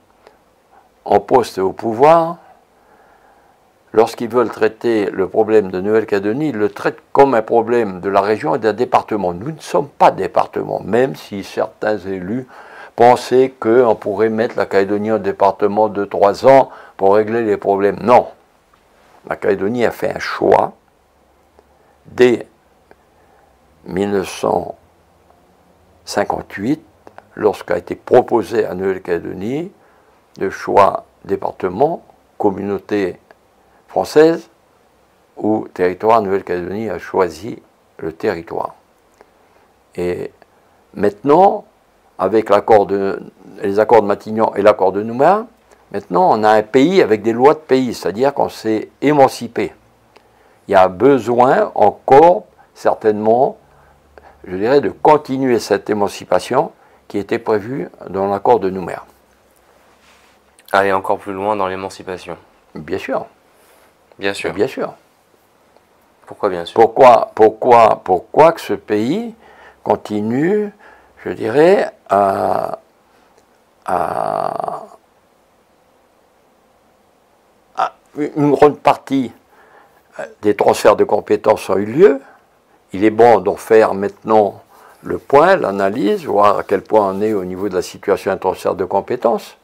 en poste et au pouvoir, lorsqu'ils veulent traiter le problème de Nouvelle-Calédonie, ils le traitent comme un problème de la région et d'un département. Nous ne sommes pas département, même si certains élus pensaient qu'on pourrait mettre la Calédonie en département de 3 ans pour régler les problèmes. Non. La Calédonie a fait un choix dès 1958, lorsqu'a été proposé à Nouvelle-Calédonie le choix département, communauté française, où territoire Nouvelle-Calédonie a choisi le territoire. Et maintenant, avec les accords de Matignon et l'accord de Nouméa, maintenant on a un pays avec des lois de pays, c'est-à-dire qu'on s'est émancipé. Il y a besoin encore, certainement, je dirais, de continuer cette émancipation qui était prévue dans l'accord de Nouméa. Aller encore plus loin dans l'émancipation. Bien sûr. Bien sûr. Bien sûr. Pourquoi bien sûr? Pourquoi que ce pays continue, je dirais, une grande partie des transferts de compétences ont eu lieu. Il est bon d'en faire maintenant le point, l'analyse, voir à quel point on est au niveau de la situation d'un transfert de compétences,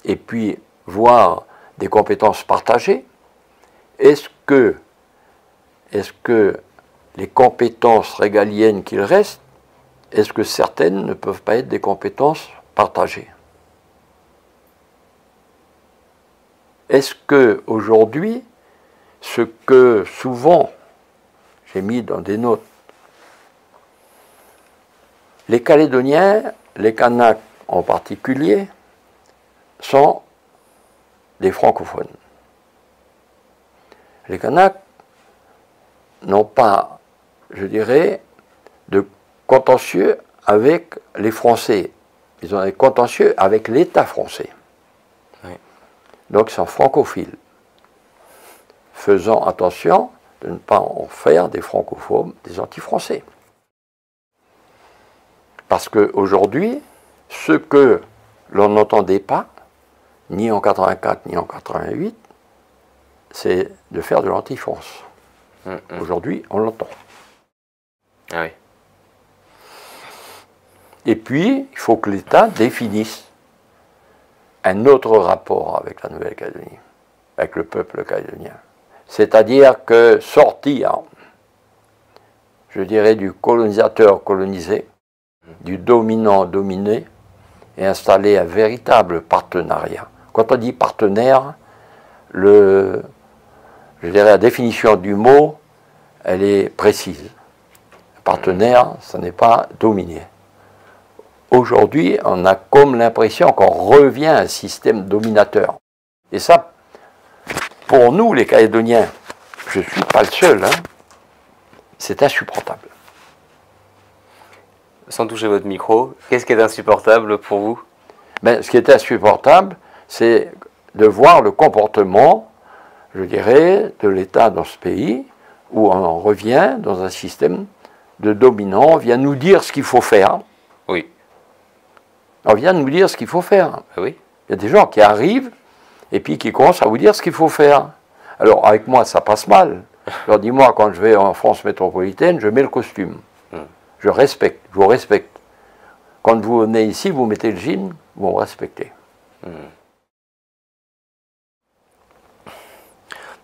et puis voir des compétences partagées. Est-ce que les compétences régaliennes qu'il reste, est-ce que certaines ne peuvent pas être des compétences partagées? est-ce que aujourd'hui, ce que souvent j'ai mis dans des notes, les Calédoniens, les Kanaks en particulier, sont des francophones. Les Kanaks n'ont pas, je dirais, de contentieux avec les Français. Ils ont des contentieux avec l'État français. Oui. Donc ils sont francophiles. Faisant attention de ne pas en faire des francophobes, des anti-français. Parce qu'aujourd'hui, ce que l'on n'entendait pas, ni en 84, ni en 88, c'est de faire de l'anti-France. Aujourd'hui, on l'entend. Ah oui. Et puis, il faut que l'État définisse un autre rapport avec la Nouvelle-Calédonie, avec le peuple calédonien. C'est-à-dire que sortir, je dirais, du colonisateur colonisé, du dominant dominé, et installer un véritable partenariat. Quand on dit partenaire, je dirais la définition du mot, elle est précise. Partenaire, ce n'est pas dominer. Aujourd'hui, on a comme l'impression qu'on revient à un système dominateur. Et ça, pour nous, les Calédoniens, je ne suis pas le seul, hein, c'est insupportable. Sans toucher votre micro, qu'est-ce qui est insupportable pour vous? Ben, ce qui est insupportable, c'est de voir le comportement, je dirais, de l'État dans ce pays, où on revient dans un système de dominant, on vient nous dire ce qu'il faut faire. Oui. On vient nous dire ce qu'il faut faire. Oui. Il y a des gens qui arrivent et puis qui commencent à vous dire ce qu'il faut faire. Alors, avec moi, ça passe mal. Je leur dis, moi, quand je vais en France métropolitaine, je mets le costume. Je respecte, je vous respecte. Quand vous venez ici, vous mettez le jean, vous me respectez.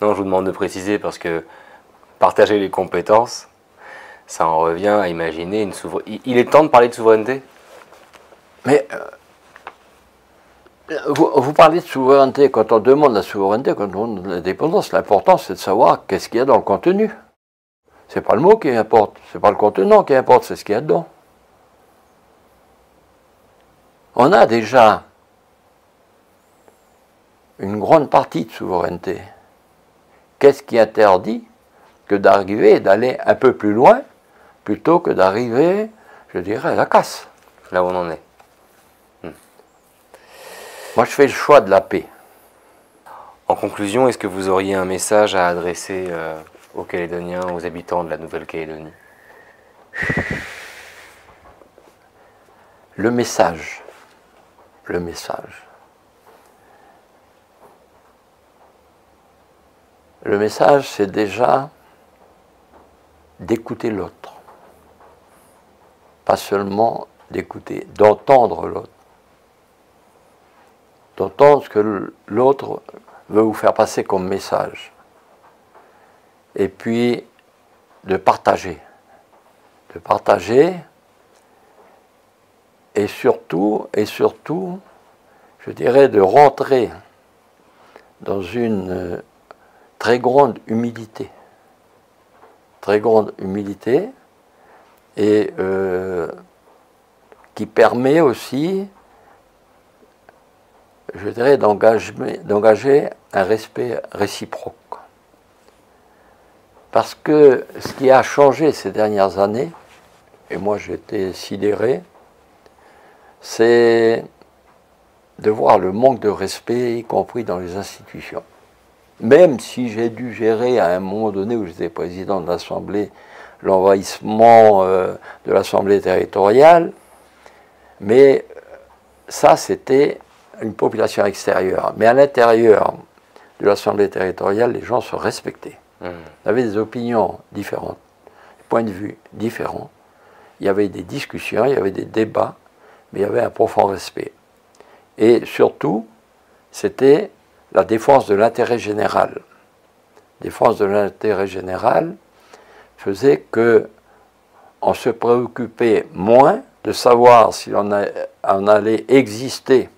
Non, je vous demande de préciser parce que partager les compétences, ça en revient à imaginer une souveraineté. Il est temps de parler de souveraineté? Mais vous parlez de souveraineté. Quand on demande la souveraineté, quand on demande l'indépendance, l'important c'est de savoir qu'est-ce qu'il y a dans le contenu. C'est pas le mot qui importe, c'est pas le contenant qui importe, c'est ce qu'il y a dedans. On a déjà une grande partie de souveraineté. Qu'est-ce qui interdit que d'arriver et d'aller un peu plus loin, plutôt que d'arriver, je dirais, à la casse? Là où on en est. Moi, je fais le choix de la paix. En conclusion, est-ce que vous auriez un message à adresser aux Calédoniens, aux habitants de la Nouvelle-Calédonie? Le message. Le message. Le message, c'est déjà d'écouter l'autre. Pas seulement d'écouter, d'entendre l'autre. D'entendre ce que l'autre veut vous faire passer comme message. Et puis, de partager. De partager, et surtout, je dirais, de rentrer dans une très grande humilité. Très grande humilité, et qui permet aussi, je dirais, d'engager un respect réciproque. Parce que ce qui a changé ces dernières années, et moi j'ai été sidéré, c'est de voir le manque de respect, y compris dans les institutions. Même si j'ai dû gérer à un moment donné où j'étais président de l'Assemblée, l'envahissement de l'Assemblée territoriale, mais ça c'était une population extérieure. Mais à l'intérieur de l'Assemblée territoriale, les gens se respectaient. Ils avaient des opinions différentes, des points de vue différents. Il y avait des discussions, il y avait des débats, mais il y avait un profond respect. Et surtout, c'était la défense de l'intérêt général. La défense de l'intérêt général faisait qu'on se préoccupait moins de savoir si on allait exister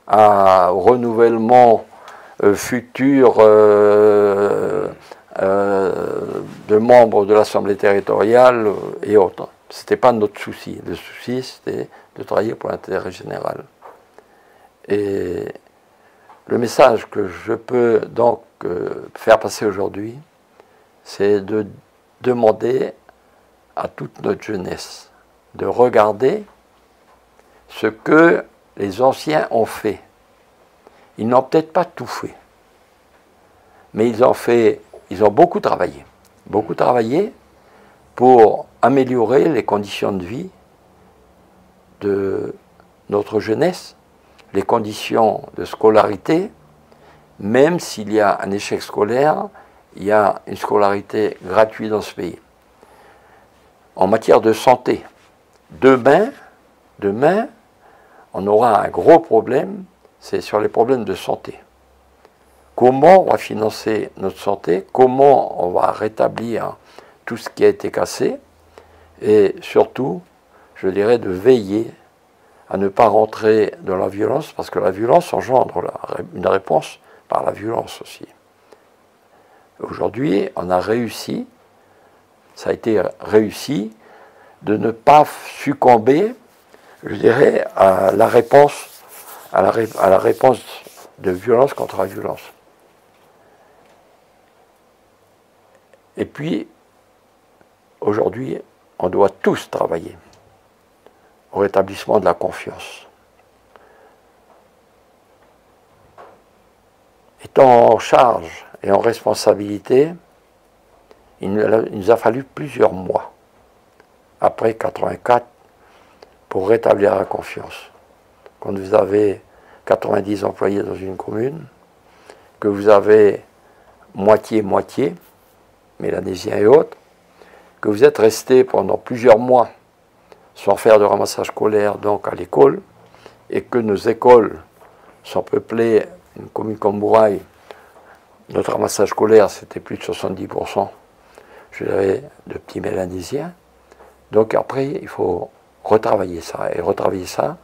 au renouvellement futurs de membres de l'Assemblée territoriale et autres. Ce n'était pas notre souci. Le souci, c'était de travailler pour l'intérêt général. Et le message que je peux donc faire passer aujourd'hui, c'est de demander à toute notre jeunesse de regarder ce que les anciens ont fait. Ils n'ont peut-être pas tout fait, mais ils ont beaucoup travaillé pour améliorer les conditions de vie de notre jeunesse, les conditions de scolarité. Même s'il y a un échec scolaire, il y a une scolarité gratuite dans ce pays. En matière de santé, demain, on aura un gros problème, c'est sur les problèmes de santé. Comment on va financer notre santé? Comment on va rétablir tout ce qui a été cassé? Et surtout, je dirais de veiller à ne pas rentrer dans la violence, parce que la violence engendre une réponse par la violence aussi. Aujourd'hui, on a réussi, ça a été réussi, de ne pas succomber, je dirais, à la réponse de violence contre la violence. Et puis, aujourd'hui, on doit tous travailler au rétablissement de la confiance. Étant en charge et en responsabilité, il nous a fallu plusieurs mois, après 1984, pour rétablir la confiance. Quand vous avez 90 employés dans une commune, que vous avez moitié-moitié, mélanésiens et autres, que vous êtes resté pendant plusieurs mois sans faire de ramassage scolaire donc à l'école, et que nos écoles sont peuplées, une commune comme Bourail, notre ramassage scolaire c'était plus de 70%, je dirais, de petits mélanésiens. Donc après, il faut retravailler ça. Et retravailler ça,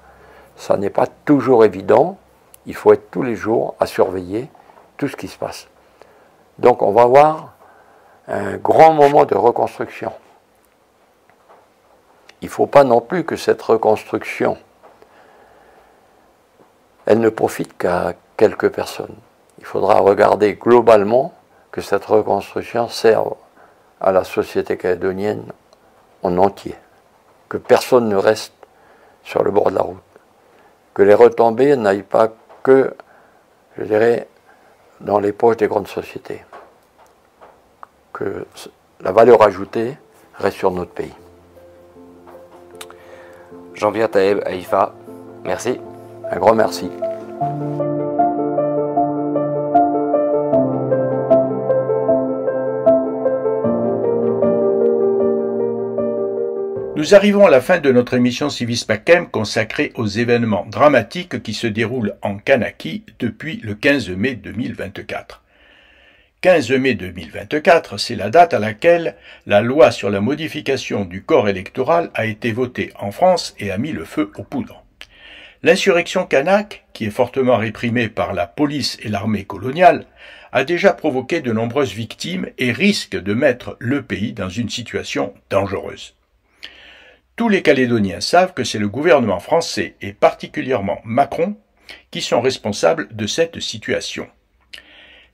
ça n'est pas toujours évident. Il faut être tous les jours à surveiller tout ce qui se passe. Donc on va avoir un grand moment de reconstruction. Il ne faut pas non plus que cette reconstruction, elle ne profite qu'à quelques personnes. Il faudra regarder globalement que cette reconstruction serve à la société calédonienne en entier. Que personne ne reste sur le bord de la route. Que les retombées n'aillent pas que, je dirais, dans les poches des grandes sociétés. Que la valeur ajoutée reste sur notre pays. Jean-Pierre Taeb, Haïfa, merci. Un grand merci. Nous arrivons à la fin de notre émission Civis Pacem consacrée aux événements dramatiques qui se déroulent en Kanaki depuis le 15 mai 2024. 15 mai 2024, c'est la date à laquelle la loi sur la modification du corps électoral a été votée en France et a mis le feu aux poudres. L'insurrection kanak, qui est fortement réprimée par la police et l'armée coloniale, a déjà provoqué de nombreuses victimes et risque de mettre le pays dans une situation dangereuse. Tous les Calédoniens savent que c'est le gouvernement français et particulièrement Macron qui sont responsables de cette situation.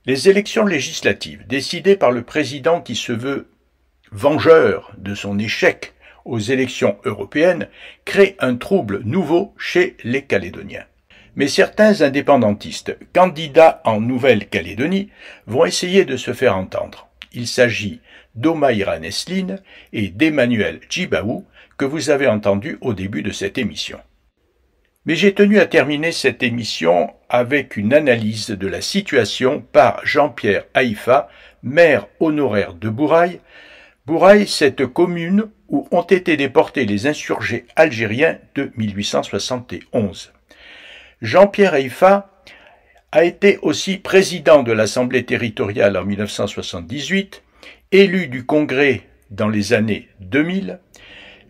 Les élections législatives décidées par le président qui se veut vengeur de son échec aux élections européennes créent un trouble nouveau chez les Calédoniens. Mais certains indépendantistes, candidats en Nouvelle-Calédonie, vont essayer de se faire entendre. Il s'agit d'Omaïra Nesline et d'Emmanuel Djibaou, que vous avez entendu au début de cette émission. Mais j'ai tenu à terminer cette émission avec une analyse de la situation par Jean-Pierre Haïfa, maire honoraire de Bourail. Bourail, cette commune où ont été déportés les insurgés algériens de 1871. Jean-Pierre Haïfa a été aussi président de l'Assemblée territoriale en 1978, élu du Congrès dans les années 2000.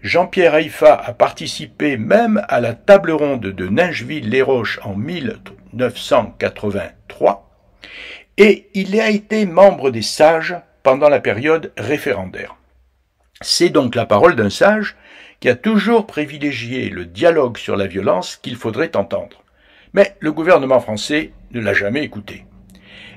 Jean-Pierre Haïfa a participé même à la table ronde de Ningeville-les-Roches en 1983. et il a été membre des sages pendant la période référendaire. C'est donc la parole d'un sage qui a toujours privilégié le dialogue sur la violence qu'il faudrait entendre. Mais le gouvernement français ne l'a jamais écouté.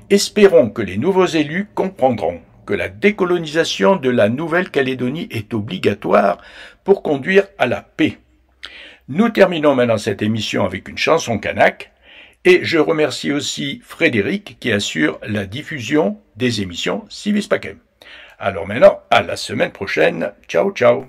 Espérons que les nouveaux élus comprendront que la décolonisation de la Nouvelle-Calédonie est obligatoire pour conduire à la paix. Nous terminons maintenant cette émission avec une chanson kanak, et je remercie aussi Frédéric qui assure la diffusion des émissions Civis Pacem. Alors maintenant, à la semaine prochaine. Ciao, ciao.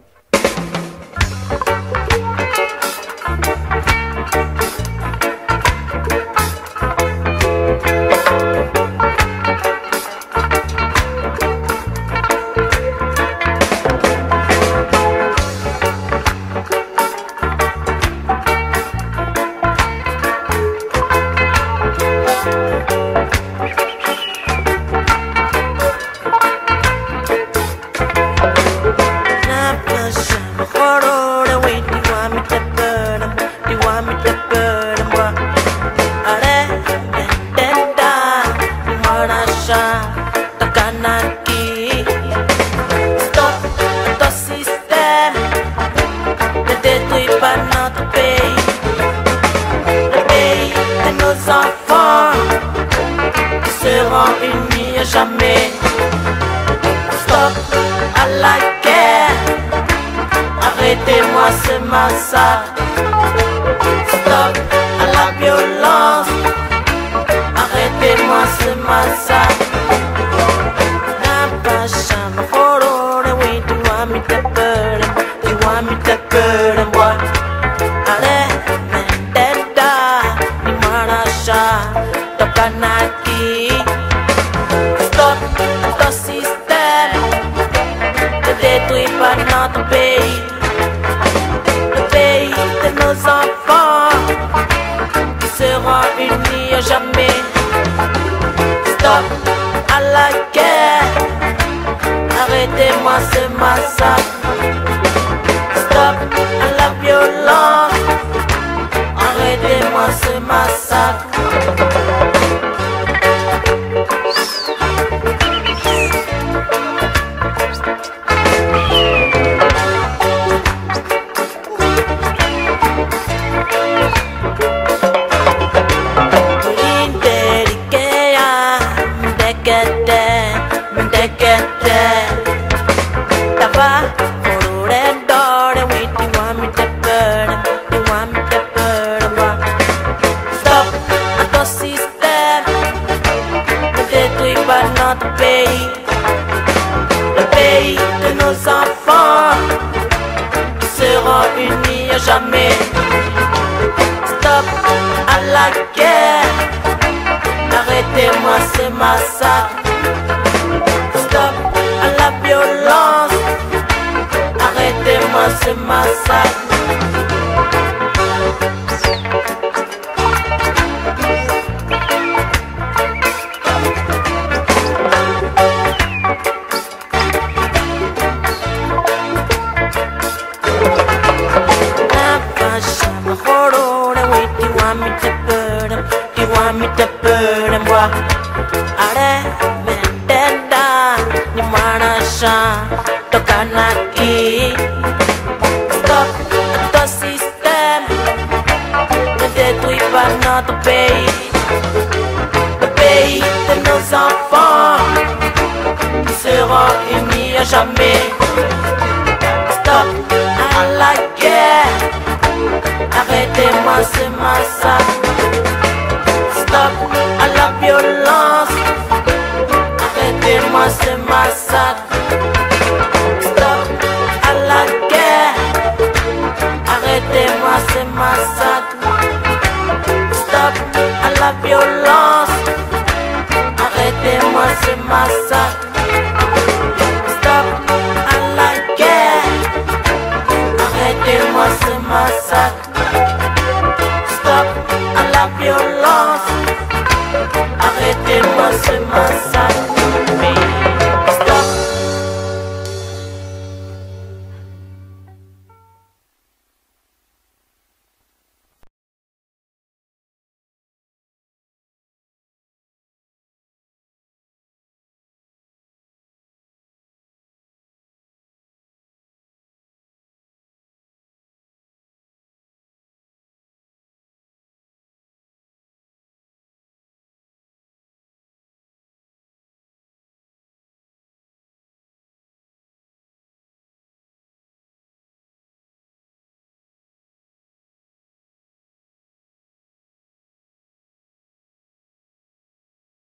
Jamais. Stop à la guerre. Arrêtez-moi ce massacre. Stop à la violence. Arrêtez-moi ce massacre. Napasham horror, we do want me to burn. You want me to burn what? Vendetta, ni marasha, tokanaki. Détruit par notre pays, le pays de nos enfants, qui seront unis à jamais. Stop à la guerre, arrêtez-moi ce massacre. Stop à la violence, arrêtez-moi ce massacre. Le pays de nos enfants qui seront unis à jamais. Stop à la guerre, arrêtez-moi ce massacre. Stop à la violence, arrêtez-moi ce massacre. Tokanaki. Stop ton système, ne détruis pas notre pays, le pays de nos enfants qui seront unis à jamais. Stop à la guerre, arrêtez-moi ce massacre. Stop à la violence, arrêtez-moi ce massacre. Stop à la guerre, arrêtez-moi ce massacre. Stop à la violence, arrêtez-moi ce massacre.